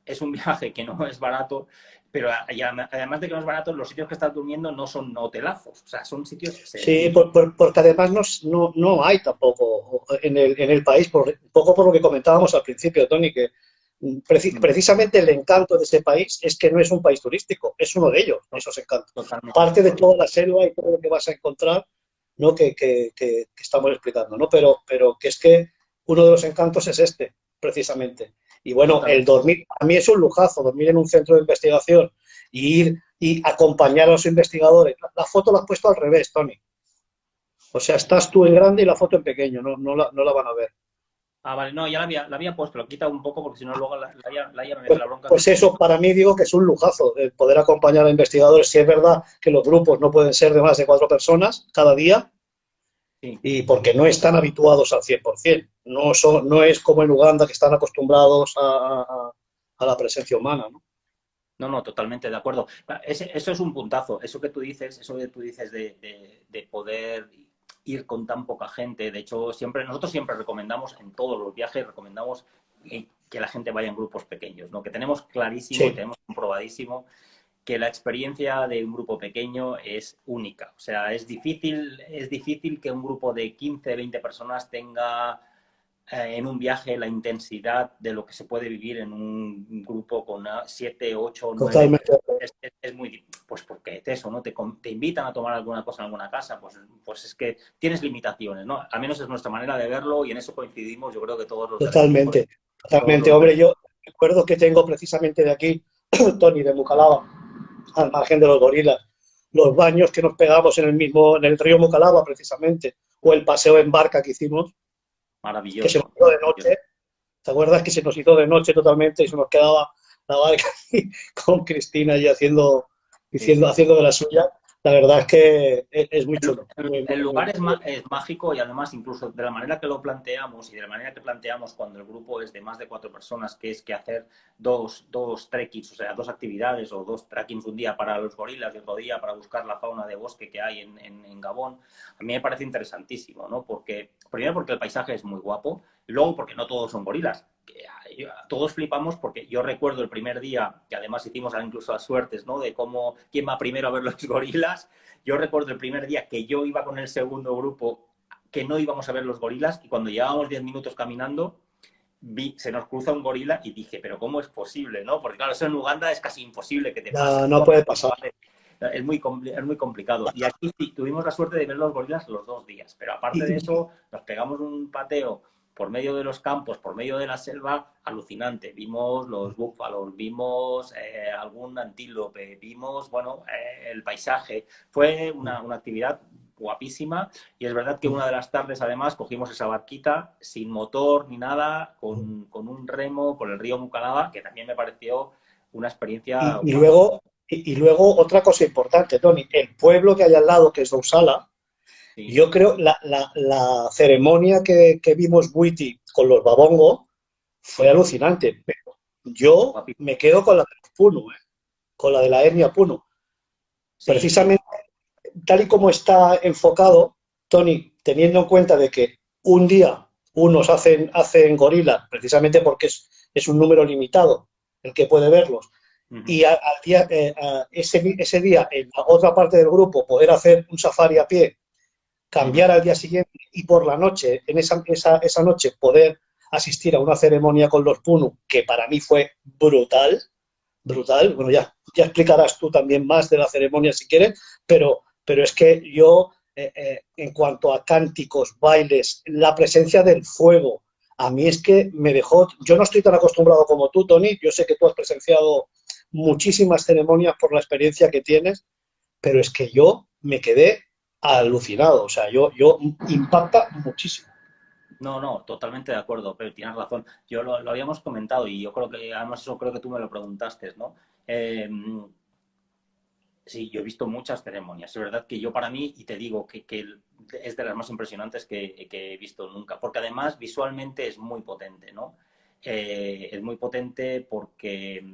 es un viaje que no es barato, pero además de que no es barato, los sitios que estás durmiendo no son hotelazos, o sea, son sitios Sí, sencillos. porque además no hay tampoco en el país, un poco por lo que comentábamos al principio, Tony, que precisamente el encanto de ese país es que no es un país turístico, es uno de ellos, esos encantos. Totalmente. Aparte de toda la selva y todo lo que vas a encontrar, ¿no? Que estamos explicando, ¿no? Pero que es que uno de los encantos es este, precisamente. Y bueno, el Totalmente. dormir, a mí es un lujazo, dormir en un centro de investigación y ir y acompañar a los investigadores. La foto la has puesto al revés, Tony. O sea, estás tú en grande y la foto en pequeño, no la van a ver. Ah, vale, no, ya la había puesto, lo he quitado un poco porque si no luego la me mete Pues, la bronca que pues eso para mí digo que es un lujazo, el poder acompañar a investigadores. Si es verdad que los grupos no pueden ser de más de 4 personas cada día, sí. y porque no están habituados al 100%. No es como en Uganda que están acostumbrados a la presencia humana, ¿no? No, no, totalmente de acuerdo. Eso es un puntazo. Eso que tú dices de poder ir con tan poca gente. De hecho, nosotros siempre recomendamos, en todos los viajes, recomendamos que la gente vaya en grupos pequeños, ¿no? Que tenemos clarísimo y Sí, tenemos comprobadísimo. que la experiencia de un grupo pequeño es única. O sea, es difícil que un grupo de 15, 20 personas tenga en un viaje la intensidad de lo que se puede vivir en un grupo con 7, 8, 9. Totalmente. Es muy, pues porque es eso, ¿no? Te invitan a tomar alguna cosa en alguna casa, pues es que tienes limitaciones, ¿no? Al menos es nuestra manera de verlo y en eso coincidimos, yo creo que todos los del equipo Totalmente, y todos totalmente. los Hombre, miembros. yo recuerdo que tengo precisamente de aquí, Tony, de Mucalaba, al margen de los gorilas, los baños que nos pegamos en el mismo, en el río Mucalaba, precisamente, o el paseo en barca que hicimos, que se nos Maravilloso, hizo de maravilloso. noche. ¿Te acuerdas que se nos hizo de noche totalmente y se nos quedaba la barca con Cristina y Sí, sí, sí. haciendo de la suya? La verdad es que es muy chulo. Muy, El muy, muy, lugar muy es mágico y además incluso de la manera que lo planteamos y de la manera que planteamos cuando el grupo es de más de 4 personas, que es que hacer dos trekkings, o sea, dos actividades o dos trekkings un día para los gorilas y otro día para buscar la fauna de bosque que hay en Gabón, a mí me parece interesantísimo, ¿no? Porque, primero porque el paisaje es muy guapo, y luego porque no todos son gorilas. Todos flipamos porque yo recuerdo el primer día, que además hicimos incluso las suertes, ¿no? De cómo, quién va primero a ver los gorilas. Yo recuerdo el primer día que yo iba con el segundo grupo, que no íbamos a ver los gorilas, y cuando llevábamos 10 minutos caminando, se nos cruza un gorila y dije, pero ¿cómo es posible? ¿No? Porque claro, eso en Uganda es casi imposible que te pase, no, no ¿no? puede pasar. Es muy complicado. Y aquí sí, tuvimos la suerte de ver los gorilas los 2 días, pero aparte de Y, eso, nos pegamos un pateo por medio de los campos, por medio de la selva, alucinante. Vimos los búfalos, vimos algún antílope, vimos, bueno, el paisaje. Fue una actividad guapísima y es verdad que una de las tardes además cogimos esa barquita sin motor ni nada, con un remo por el río Mucalaba, que también me pareció una experiencia y guapa. luego, y luego otra cosa importante, Tony, el pueblo que hay al lado, que es Dousala, Sí, yo creo la ceremonia que vimos Witty con los Babongo fue sí, alucinante. Pero yo guapísimo. me quedo con la de Puno, con la de la etnia Puno. Sí, sí, Precisamente tal y como está enfocado, Tony, teniendo en cuenta de que un día unos hacen gorilas, precisamente porque es un número limitado el que puede verlos, ujú, y ese día en la otra parte del grupo poder hacer un safari a pie, ujú. cambiar al día siguiente y por la noche, en esa noche, poder asistir a una ceremonia con los Punu, que para mí fue brutal, brutal. Bueno, ya explicarás tú también más de la ceremonia si quieres, pero es que yo, en cuanto a cánticos, bailes, la presencia del fuego, a mí es que me dejó, yo no estoy tan acostumbrado como tú, Tony, yo sé que tú has presenciado muchísimas ceremonias por la experiencia que tienes, pero es que yo me quedé alucinado, o sea, yo impacta muchísimo. No, no, totalmente de acuerdo, pero tienes razón. Yo lo habíamos comentado y yo creo que, además, eso creo que tú me lo preguntaste, ¿no? Eh, sí, yo he visto muchas ceremonias. Es verdad que yo para mí, y te digo que es de las más impresionantes que he visto nunca, porque además visualmente es muy potente, ¿no? Es muy potente porque,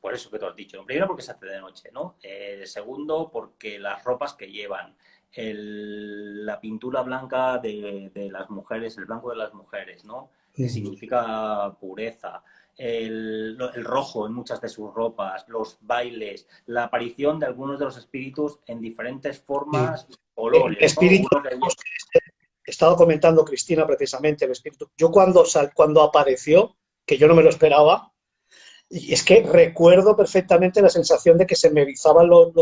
por eso que tú has dicho. Primero porque se hace de noche, ¿no? Segundo porque las ropas que llevan, la pintura blanca de las mujeres, el blanco de las mujeres, ¿no? Que significa pureza, el rojo en muchas de sus ropas, los bailes, la aparición de algunos de los espíritus en diferentes Sí. formas y El colores, ¿no? espíritu, Uno que estaba comentando Cristina precisamente el espíritu. Yo cuando apareció, que yo no me lo esperaba, y es que recuerdo perfectamente la sensación de que se me erizaban los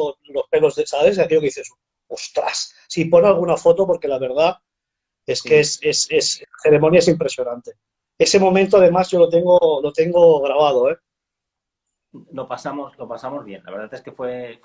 pelos de, ¿sabes? Aquello que dices, ostras, si pon alguna foto, porque la verdad es que sí, la ceremonia es impresionante. Ese momento, además, yo lo tengo grabado, ¿eh? lo pasamos bien. La verdad es que fue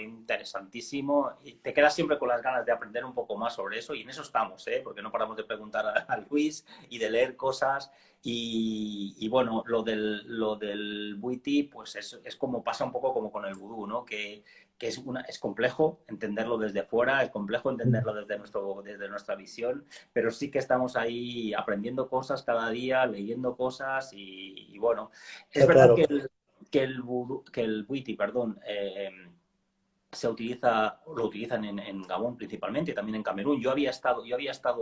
interesantísimo y te quedas siempre con las ganas de aprender un poco más sobre eso y en eso estamos, ¿eh? Porque no paramos de preguntar a Luis y de leer cosas y bueno, lo del Buiti pues es como pasa un poco como con el vudú, ¿no? Que es complejo entenderlo desde fuera, es complejo entenderlo desde nuestra visión, pero sí que estamos ahí aprendiendo cosas cada día, leyendo cosas y bueno, es Está verdad claro. que el Witty, perdón, lo utilizan en Gabón principalmente, también en Camerún. Yo había estado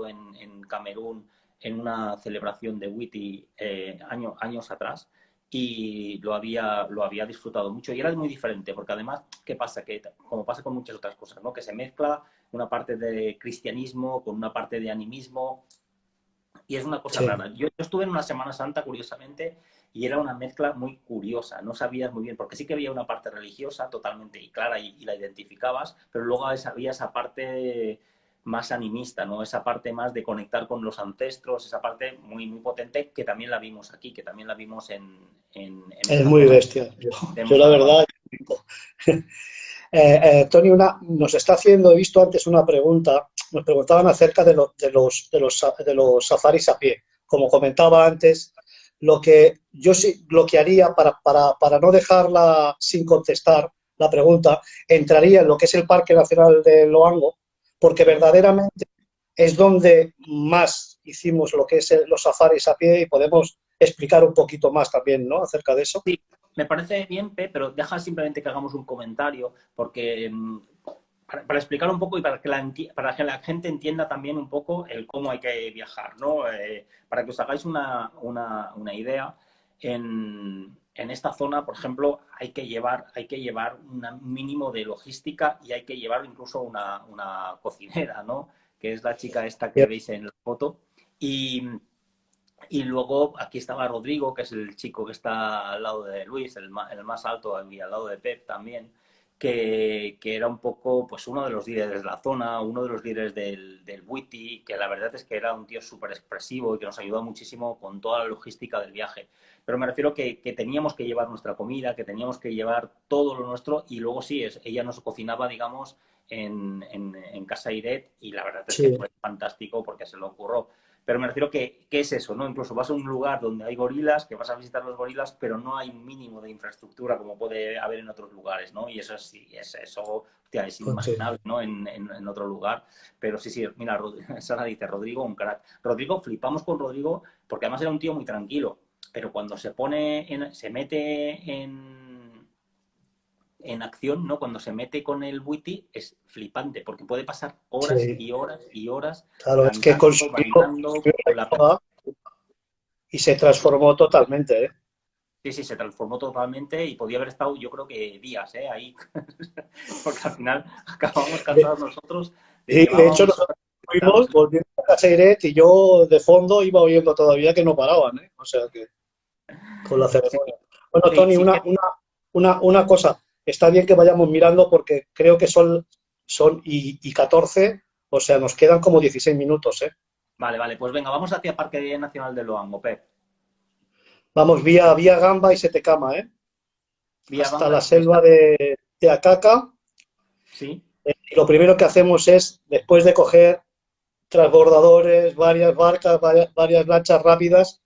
en Camerún en una celebración de Witty años atrás y lo había disfrutado mucho y era muy diferente, porque además, ¿qué pasa? Que como pasa con muchas otras cosas, ¿no? Que se mezcla una parte de cristianismo con una parte de animismo y es una cosa Sí. rara. Yo estuve en una Semana Santa, curiosamente, y era una mezcla muy curiosa, no sabías muy bien, porque sí que había una parte religiosa totalmente y clara y la identificabas, pero luego había esa parte más animista, ¿no? Esa parte más de conectar con los ancestros, esa parte muy, muy potente que también la vimos aquí, que también la vimos en Es esta muy zona bestia. de Yo la Mozambique. verdad, Tony, nos está haciendo, he visto antes una pregunta, nos preguntaban acerca de los safaris a pie. Como comentaba antes, lo que yo sí, lo que haría para no dejarla sin contestar la pregunta, entraría en lo que es el Parque Nacional de Loango, porque ¿Sí? verdaderamente es donde más hicimos lo que es los safaris a pie y podemos explicar un poquito más también, ¿no? Acerca de eso. Sí, me parece bien, pero deja simplemente que hagamos un comentario, porque para explicar un poco y para que la gente entienda también un poco el cómo hay que viajar, ¿no? Para que os hagáis una idea, en esta zona, por ejemplo, hay que llevar un mínimo de logística y hay que llevar incluso una cocinera, ¿no? Que es la chica esta que veis en la foto. Y, y luego aquí estaba Rodrigo, que es el chico que está al lado de Luis, el más alto, y al lado de Pep también, que era un poco pues uno de los líderes de la zona, uno de los líderes del Witty, que la verdad es que era un tío súper expresivo y que nos ayudó muchísimo con toda la logística del viaje. Pero me refiero que teníamos que llevar nuestra comida, que teníamos que llevar todo lo nuestro y luego sí, ella nos cocinaba, digamos, en Casa Iret y la verdad es que Sí, fue fantástico porque se lo ocurrió. Pero me refiero que es eso, ¿no? Incluso vas a un lugar donde hay gorilas, que vas a visitar los gorilas, pero no hay un mínimo de infraestructura como puede haber en otros lugares, ¿no? Y eso sí, eso hostia, es pues sí. inimaginable, ¿no? En otro lugar. Pero sí, sí, mira, Sara dice, Rodrigo, un crack. Rodrigo, flipamos con Rodrigo, porque además era un tío muy tranquilo, pero cuando se mete en acción, ¿no? Cuando se mete con el Witty es flipante, porque puede pasar horas Sí, y horas y horas claro, es que cantando, bailando, consumió con la... yoga y se transformó totalmente, ¿eh? Sí, sí, se transformó totalmente y podía haber estado, yo creo que días, ¿eh? Ahí, porque al final acabamos De, cansados nosotros, de hecho, llevábamos nosotros horas fuimos gritando. volviendo a Caseiret y yo de fondo iba oyendo todavía que no paraban, ¿eh? O sea que con la Sí, ceremonia. Bueno, sí, Tony, sí que... una cosa. Está bien que vayamos mirando porque creo que son y 14, o sea, nos quedan como 16 minutos, ¿eh? Vale, vale, pues venga, vamos hacia Parque Nacional de Loango, Pep. Vamos vía Gamba y Setecama, ¿eh? Vía Hasta Gamba la y está... selva de Acaca. Sí, Y lo primero que hacemos es, después de coger transbordadores, varias barcas, varias lanchas rápidas,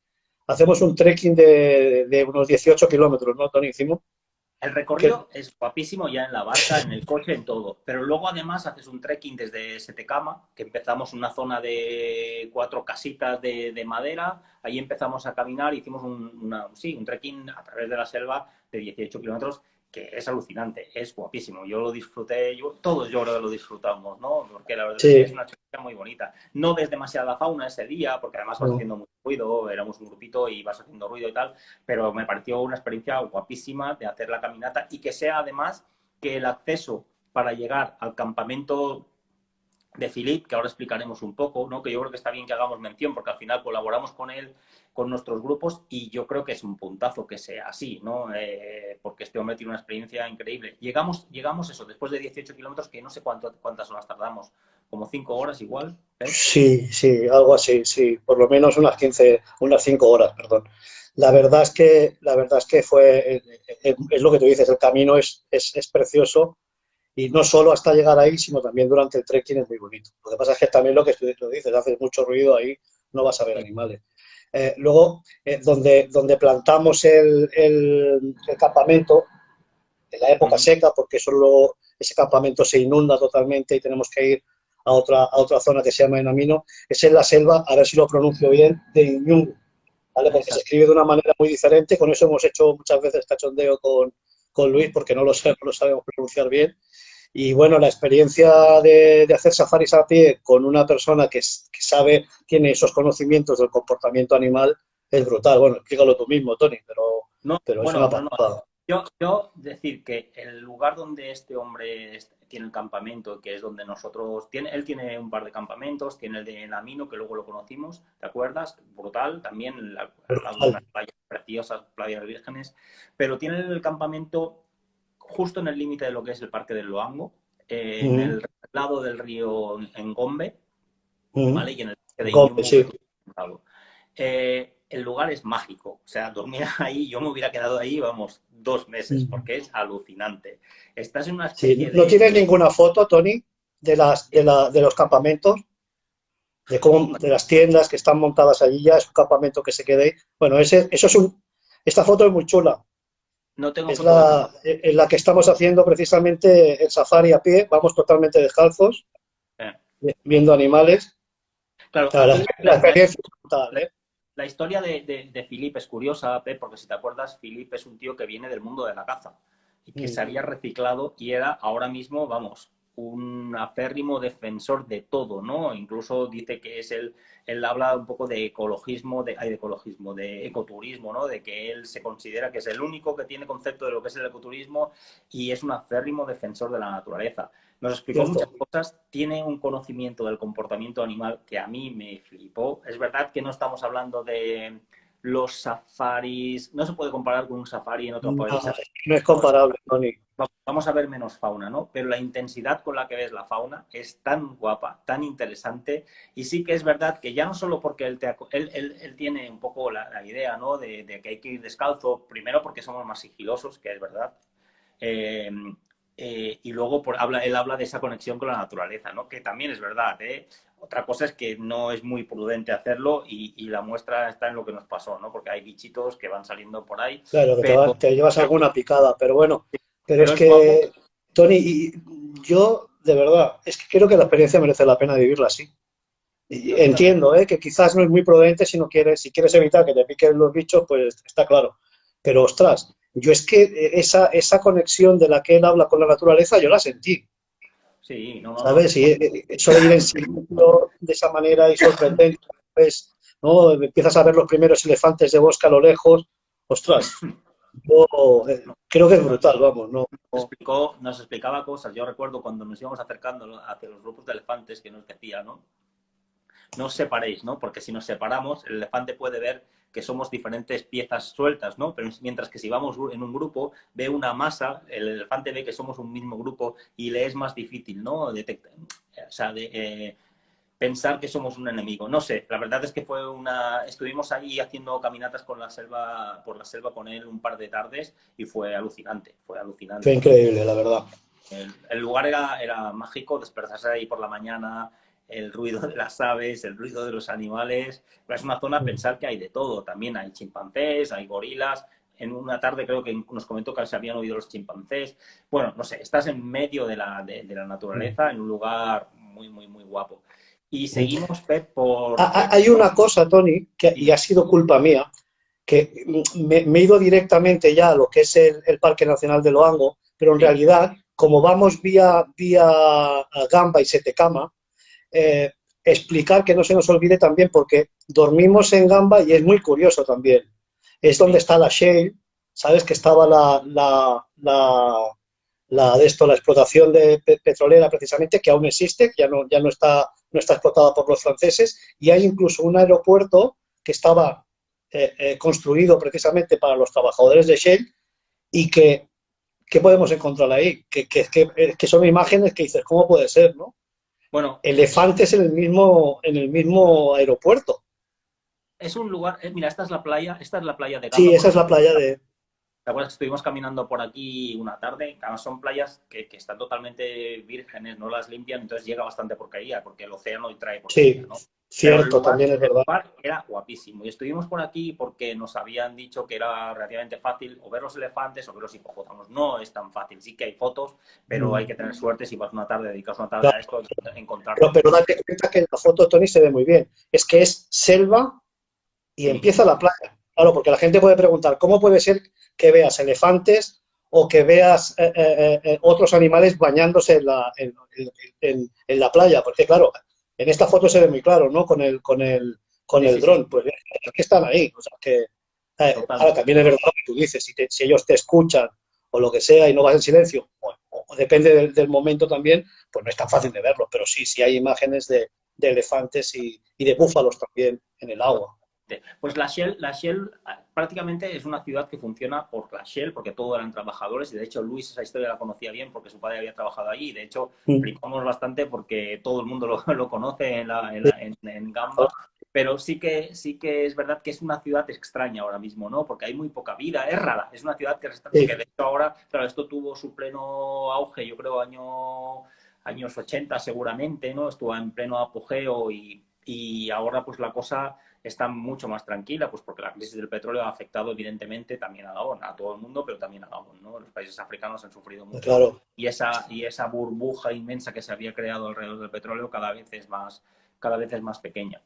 hacemos un trekking de unos 18 kilómetros, ¿no, Tony? Hicimos. el Que, recorrido es guapísimo ya en la barca, en el coche, en todo. Pero luego además haces un trekking desde Setecama, que empezamos en una zona de 4 casitas de madera. Ahí empezamos a caminar, hicimos sí, un trekking a través de la selva de 18 kilómetros, que es alucinante, es guapísimo. Yo lo disfruté, todos yo creo que lo disfrutamos, ¿no? Porque la verdad es sí, una experiencia muy bonita. No ves demasiada fauna ese día, porque además vas no, haciendo mucho ruido, éramos un grupito y vas haciendo ruido y tal, pero me pareció una experiencia guapísima de hacer la caminata y que sea además que el acceso para llegar al campamento de Philip, que ahora explicaremos un poco, ¿no? Que yo creo que está bien que hagamos mención porque al final colaboramos con él, con nuestros grupos y yo creo que es un puntazo que sea así, ¿no? Porque este hombre tiene una experiencia increíble. Llegamos eso, después de 18 kilómetros, que no sé cuántas horas tardamos, como 5 horas igual, ¿eh? sí, sí, algo así, sí, por lo menos unas 15, unas 5 horas, perdón. La verdad es que es lo que tú dices, el camino es precioso y no solo hasta llegar ahí, sino también durante el trekking es muy bonito. Lo que pasa es que también lo que tú lo dices, hace mucho ruido ahí, no vas a ver Sí, animales. Luego, donde plantamos el campamento, en la época uh-huh. seca, porque solo ese campamento se inunda totalmente y tenemos que ir a otra zona que se llama Enamino, es en la selva, a ver si lo pronuncio bien, de Iñungu, ¿vale? Porque se Exacto. escribe de una manera muy diferente, con eso hemos hecho muchas veces cachondeo con Luis, porque no lo sabemos pronunciar bien. Y bueno, la experiencia de hacer safaris a pie con una persona que tiene esos conocimientos del comportamiento animal es brutal. Bueno, explícalo tú mismo, Tony, pero No, pero es bueno, una no, no. pasada. Yo decir que el lugar donde este hombre tiene el campamento, que es donde nosotros, él tiene un par de campamentos, tiene el de Namino, que luego lo conocimos, ¿te acuerdas? Brutal, también al lado de Brutal. unas playas preciosas, playas vírgenes, pero tiene el campamento justo en el límite de lo que es el Parque del Loango, en Mm, el lado del río Ngombe, mm. ¿vale? Y en el parque de Gómez, Ñumu que sí. tú has hablado. El lugar es mágico, o sea, dormir ahí, yo me hubiera quedado ahí, vamos, 2 meses, Mm. porque es alucinante. Estás en una Sí. especie ¿No de... tienes ninguna foto, Tony, de los campamentos? De las tiendas que están montadas allí, ya es un campamento que se quede ahí. Bueno, esta foto es muy chula. No tengo Es foto de ningún... en la que estamos haciendo precisamente el safari a pie, vamos totalmente descalzos, eh. viendo animales. Claro, La, aquí la experiencia es brutal, la- ¿eh? la historia de Philip es curiosa, Pep, porque si te acuerdas, Philip es un tío que viene del mundo de la caza y que se Mm. había reciclado y era ahora mismo, vamos, un aférrimo defensor de todo, ¿no? Incluso dice que es él habla un poco de ecologismo, de ecologismo, de ecoturismo, ¿no? De que él se considera que es el único que tiene concepto de lo que es el ecoturismo y es un aférrimo defensor de la naturaleza. Nos explicó muchas Cierto. cosas, tiene un conocimiento del comportamiento animal que a mí me flipó. Es verdad que no estamos hablando de los safaris, no se puede comparar con un safari en otro No, país. no es comparable, Tony. Vamos a ver menos fauna, ¿no? Pero la intensidad con la que ves la fauna es tan guapa, tan interesante, y sí que es verdad que ya no solo porque él tiene un poco la idea, ¿no? De que hay que ir descalzo, primero porque somos más sigilosos, que es verdad, eh, y luego él habla de esa conexión con la naturaleza, ¿no? Que también es verdad, ¿eh? Otra cosa es que no es muy prudente hacerlo y la muestra está en lo que nos pasó, ¿no? Porque hay bichitos que van saliendo por ahí, Claro, que pero, te llevas alguna picada, pero bueno, pero es pero es guapo. que, Tony, yo de verdad, es que creo que la experiencia merece la pena vivirla así. Y Yo también. entiendo, que quizás no es muy prudente si quieres evitar que te piquen los bichos, pues está claro. Pero ostras, yo es que esa conexión de la que él habla con la naturaleza, yo la sentí, Sí, no, no, no. ¿sabes? Y eso de ir en silencio de esa manera y sorprendente, pues, ¿no? Empiezas a ver los primeros elefantes de bosque a lo lejos, ostras, yo creo que es Nos brutal, vamos, ¿no? nos explicaba cosas. Yo recuerdo cuando nos íbamos acercando hacia los grupos de elefantes que nos decía, ¿no? No os separéis, ¿no? Porque si nos separamos, el elefante puede ver que somos diferentes piezas sueltas, ¿no? Pero mientras que si vamos en un grupo, ve una masa, el elefante ve que somos un mismo grupo y le es más difícil, ¿no? Detectar, o sea, pensar que somos un enemigo. No sé, la verdad es que estuvimos ahí haciendo caminatas por la selva con él un par de tardes y fue alucinante, fue Fue alucinante. increíble, la verdad. El lugar era mágico, despertarse ahí por la mañana, el ruido de las aves, el ruido de los animales. Pero es una zona, pensar que hay de todo. También hay chimpancés, hay gorilas. En una tarde creo que nos comentó que se habían oído los chimpancés. Bueno, no sé, estás en medio de la naturaleza, en un lugar muy, muy, muy guapo. Y seguimos, Pep, Hay una cosa, Tony, y sí, ha sido culpa mía, que me he ido directamente ya a lo que es el Parque Nacional de Loango, pero en sí, realidad, como vamos vía Gamba y Setecama, eh, explicar que no se nos olvide también, porque dormimos en Gamba y es muy curioso también. Es donde sí. está la shale, sabes que estaba la explotación petrolera precisamente, que aún existe, que ya no está explotada por los franceses, y hay incluso un aeropuerto que estaba construido precisamente para los trabajadores de Shell y que podemos encontrar ahí, que son imágenes que dices, ¿cómo puede ser, no? Bueno, Elefantes en el mismo aeropuerto. es un lugar, mira, esta es la playa de Sí, Gamba por esa la es que la playa de... ¿te acuerdas que estuvimos caminando por aquí una tarde? Además son playas que están totalmente vírgenes, no las limpian, entonces llega bastante porquería, porque el océano trae porquería, Sí, ¿no? Pero cierto, también es el verdad. lugar era guapísimo. Y estuvimos por aquí porque nos habían dicho que era relativamente fácil o ver los elefantes o ver los hipopótamos. No es tan fácil. Sí que hay fotos, pero hay Mm, que tener suerte si vas una tarde, dedicas una tarde claro. a esto, encontrarlo. Pero date cuenta que en la foto, Tony, se ve muy bien. Es que es selva y Sí. empieza la playa. Claro, porque la gente puede preguntar, ¿cómo puede ser que veas elefantes o que veas otros animales bañándose en la playa? Porque claro, en esta foto se ve muy claro, ¿no? Con Sí, el sí, sí. dron, pues es que están ahí. O sea, que... Ahora, también es verdad lo que tú dices, si ellos te escuchan o lo que sea y no vas en silencio, o depende del momento también, pues no es tan fácil de verlo, pero sí, sí hay imágenes de elefantes y de búfalos también en el agua. Pues la Shell prácticamente es una ciudad que funciona por la Shell, porque todos eran trabajadores, y de hecho Luis esa historia la conocía bien porque su padre había trabajado allí, y de hecho Mm. flipamos bastante porque todo el mundo lo conoce Sí, en Gamba, pero sí que es verdad que es una ciudad extraña ahora mismo, ¿no? Porque hay muy poca vida, es rara, es una ciudad que sí, de hecho ahora, claro, esto tuvo su pleno auge, yo creo, años 80 seguramente, ¿no? Estuvo en pleno apogeo y ahora pues la cosa está mucho más tranquila, pues porque la crisis del petróleo ha afectado evidentemente también a Gabón, a todo el mundo, pero también a Gabón, ¿no? Los países africanos han sufrido mucho claro. y esa burbuja inmensa que se había creado alrededor del petróleo cada vez es más pequeña.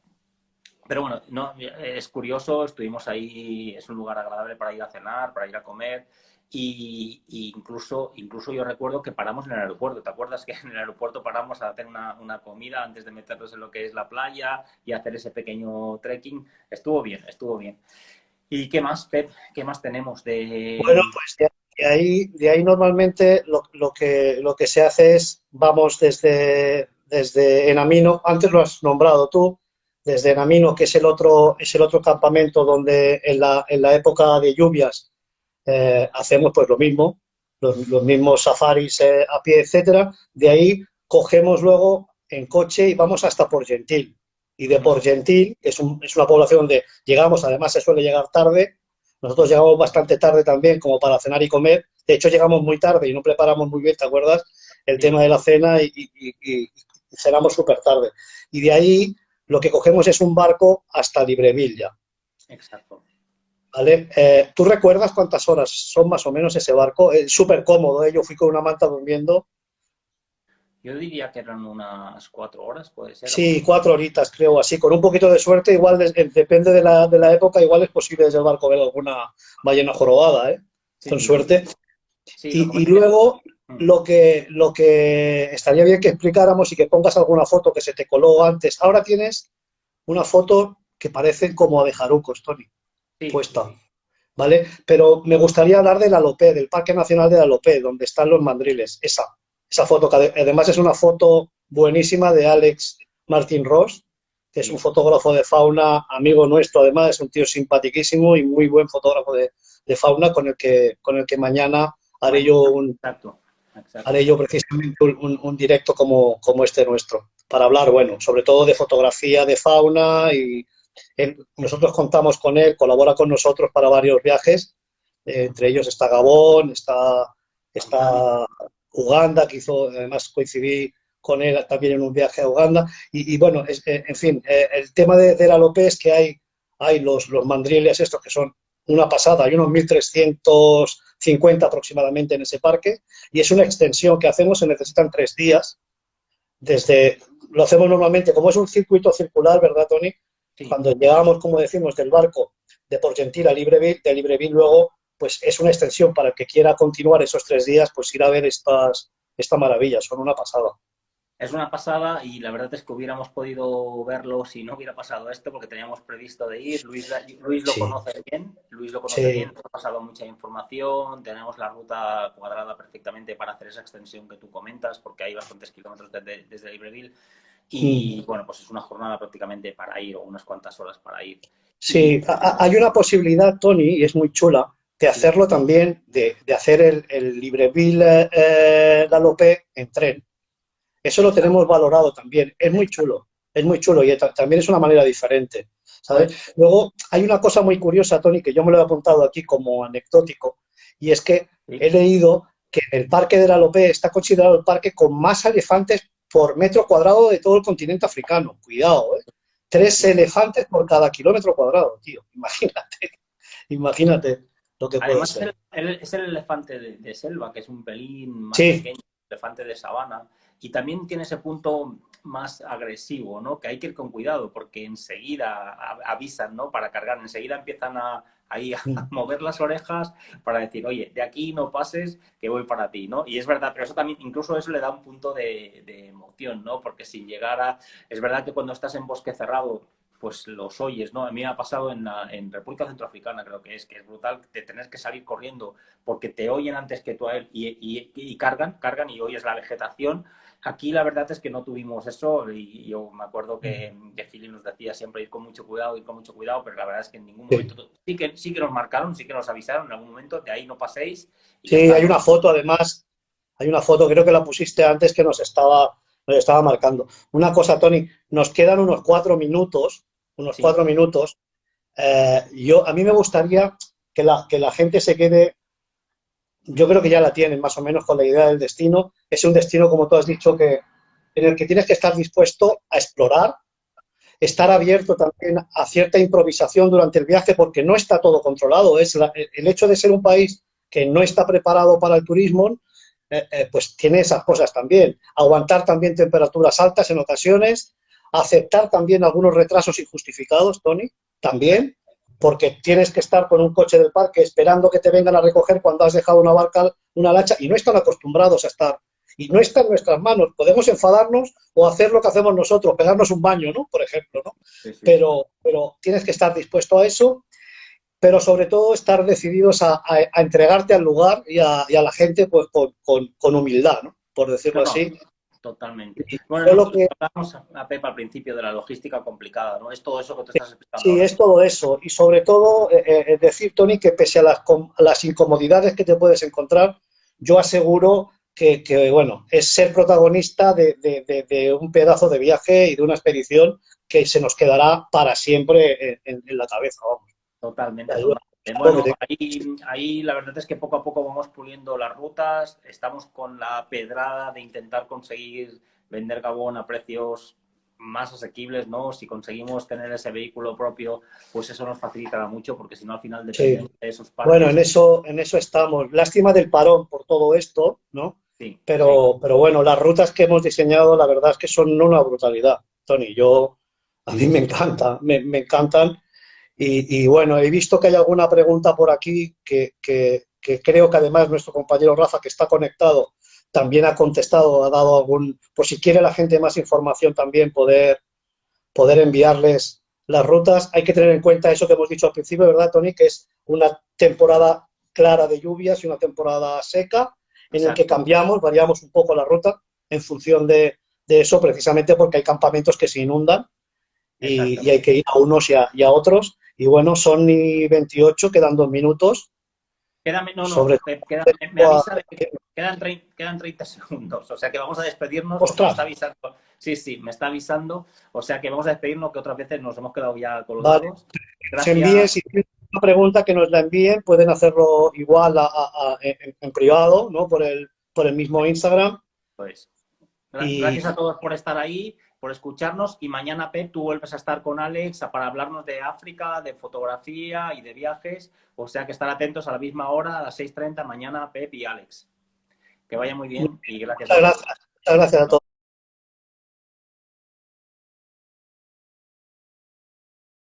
Pero bueno, no, es curioso, estuvimos ahí, es un lugar agradable para ir a cenar, para ir a comer. Y incluso yo recuerdo que paramos en el aeropuerto. ¿Te acuerdas que en el aeropuerto paramos a hacer una comida antes de meternos en lo que es la playa y hacer ese pequeño trekking? Estuvo bien, estuvo bien. ¿Y qué más, Pep? ¿Qué más tenemos Bueno, de...? pues de ahí normalmente lo que se hace es, vamos desde Enamino, antes lo has nombrado tú, desde Enamino, que es el otro campamento donde en la época de lluvias hacemos pues lo mismo, los mismos safaris a pie, etcétera. De ahí cogemos luego en coche y vamos hasta Porgentil. Y de Porgentil, que es una población donde llegamos, además se suele llegar tarde, nosotros llegamos bastante tarde también como para cenar y comer. De hecho, llegamos muy tarde y no preparamos muy bien, ¿te acuerdas? El Sí, tema de la cena y cenamos súper tarde. Y de ahí lo que cogemos es un barco hasta Libreville ya. exacto. ¿Vale? ¿Tú recuerdas cuántas horas son más o menos ese barco? Es súper cómodo, ¿eh? Yo fui con una manta durmiendo. Yo diría que eran unas 4 horas, puede ser Sí, aproximadamente. 4 horitas creo, así. Con un poquito de suerte, igual depende de la época, igual es posible desde el barco ver alguna ballena jorobada, ¿eh? Sí, Con sí, sí. suerte. Sí, lo que Y pasa es que... luego lo que estaría bien que explicáramos y que pongas alguna foto que se te coló antes. Ahora tienes una foto que parece como de Jarucos, Tony, Sí, sí, puesta. sí. ¿Vale? Pero me gustaría hablar de la Lopé, del Parque Nacional de la Lopé, donde están los mandriles. Esa foto, que además es una foto buenísima de Alex Martín Ross, que es un Sí, fotógrafo de fauna, amigo nuestro, además, es un tío simpaticísimo y muy buen fotógrafo de fauna con el que mañana mañana, exacto, exacto. haré yo precisamente un directo como este nuestro, para hablar, bueno, sobre todo de fotografía de fauna y nosotros contamos con él, colabora con nosotros para varios viajes, entre ellos está Gabón, Tanzania. está Uganda, que hizo, además coincidí con él también en un viaje a Uganda, y bueno, en fin, el tema de la Lope es que hay los mandriles estos que son una pasada, hay unos 1.350 aproximadamente en ese parque, y es una extensión que hacemos, se necesitan 3 días, desde, lo hacemos normalmente, como es un circuito circular, ¿verdad, Tony? Sí, Cuando llegamos, como decimos, del barco de Porgentil a Libreville, de Libreville luego, pues es una extensión para el que quiera continuar esos 3 días, pues ir a ver esta maravilla, son una pasada. es una pasada y la verdad es que hubiéramos podido verlo si no hubiera pasado esto, porque teníamos previsto de ir. Luis lo Sí, conoce bien, Luis lo conoce bien, sí. nos ha pasado mucha información, tenemos la ruta cuadrada perfectamente para hacer esa extensión que tú comentas, porque hay bastantes kilómetros desde Libreville. Mm. Y bueno, pues es una jornada prácticamente para ir o unas cuantas horas para ir. Y Sí, hay una posibilidad, Tony, y es muy chula, de sí, hacerlo también, de hacer el Libreville Galope en tren. Eso lo exacto, tenemos valorado también. exacto. Es muy chulo y también es una manera diferente, Pues ¿sabes? Luego, hay una cosa muy curiosa, Tony, que yo me lo he apuntado aquí como anecdótico, y es que sí, he leído que el Parque de la Lopé está considerado el parque con más elefantes por metro cuadrado de todo el continente africano. Cuidado, ¿eh? Tres hostia. elefantes por cada kilómetro cuadrado, tío. Imagínate, imagínate lo que puede Además, ser. es el elefante de selva, que es un pelín más Sí, pequeño, elefante de sabana, y también tiene ese punto más agresivo, ¿no? Que hay que ir con cuidado, porque enseguida avisan, ¿no? Para cargar, enseguida empiezan ahí a mover las orejas para decir, oye, de aquí no pases, que voy para ti, ¿no? Y es verdad, pero eso también, incluso eso le da un punto de emoción, ¿no? Porque sin llegar a... Es verdad que cuando estás en bosque cerrado pues los oyes, ¿no? A mí me ha pasado en República Centroafricana, creo que es brutal, de tener que salir corriendo porque te oyen antes que tú a él y cargan y oyes la vegetación. Aquí la verdad es que no tuvimos eso y yo me acuerdo que Philly nos decía siempre ir con mucho cuidado, pero la verdad es que en ningún Sí. momento, sí que nos marcaron, sí que nos avisaron en algún momento, de ahí no paséis y ya Sí, está, hay ¿no? una foto además, hay una foto, creo que la pusiste antes que nos estaba marcando. Una cosa, Tony, nos quedan unos Sí, 4 minutos. A mí me gustaría que la gente se quede, yo creo que ya la tienen más o menos con la idea del destino. Es un destino, como tú has dicho, en el que tienes que estar dispuesto a explorar, estar abierto también a cierta improvisación durante el viaje, porque no está todo controlado. El hecho de ser un país que no está preparado para el turismo, pues tiene esas cosas también. Aguantar también temperaturas altas en ocasiones, aceptar también algunos retrasos injustificados, Tony, también, porque tienes que estar con un coche del parque esperando que te vengan a recoger cuando has dejado una barca, una lancha, y no están acostumbrados a estar. Y no está en nuestras manos. Podemos enfadarnos o hacer lo que hacemos nosotros, pegarnos un baño, ¿no? Por ejemplo, ¿no? sí, sí. Pero tienes que estar dispuesto a eso, pero sobre todo estar decididos a entregarte al lugar y a la gente pues con humildad, ¿no? Por decirlo No, no, así. totalmente. Bueno, Yo lo nosotros que, hablamos a Pepa al principio de la logística complicada, ¿no? Es todo eso que te estás explicando sí, ahora. es todo eso. Y sobre todo, decir, Tony, que pese a a las incomodidades que te puedes encontrar, yo aseguro bueno, es ser protagonista de un pedazo de viaje y de una expedición que se nos quedará para siempre en la cabeza, vamos. Totalmente, Ayuda. totalmente. Algo que Bueno, ahí la verdad es que poco a poco vamos puliendo las rutas, estamos con la pedrada de intentar conseguir vender Gabón a precios más asequibles, ¿no? Si conseguimos tener ese vehículo propio, pues eso nos facilitará mucho, porque si no al final Sí. dependemos de esos Bueno, parques. en eso estamos. Lástima del parón por todo esto, ¿no? Sí, sí. Pero bueno, las rutas que hemos diseñado, la verdad es que son una brutalidad, Tony. A mí me encanta, me encantan. Y bueno, he visto que hay alguna pregunta por aquí que creo que además nuestro compañero Rafa, que está conectado, también ha contestado, ha dado por si quiere la gente más información también poder enviarles las rutas. Hay que tener en cuenta eso que hemos dicho al principio, ¿verdad, Tony? Que es una temporada clara de lluvias y una temporada seca, en el que Exacto, variamos un poco la ruta en función de eso, precisamente porque hay campamentos que se inundan y hay exactamente. que ir a unos y a otros. Y bueno, son y 28, quedan 2 minutos. No, no, Sobre me todo, avisa de que quedan 30 segundos, o sea que vamos a despedirnos porque me ostras, está avisando. Sí, sí, me está avisando, o sea que vamos a despedirnos que otras veces nos hemos quedado ya vale, colgados. se envíen, Gracias, si tienen una pregunta que nos la envíen, pueden hacerlo igual en privado, ¿no? Por el mismo Instagram. pues, gracias a Y todos por estar ahí, por escucharnos y mañana, Pep, tú vuelves a estar con Alex para hablarnos de África, de fotografía y de viajes, o sea que estar atentos a la misma hora, a las 6:30 mañana, Pep y Alex. Que vaya muy bien y gracias a muchas todos. gracias. Muchas gracias a todos.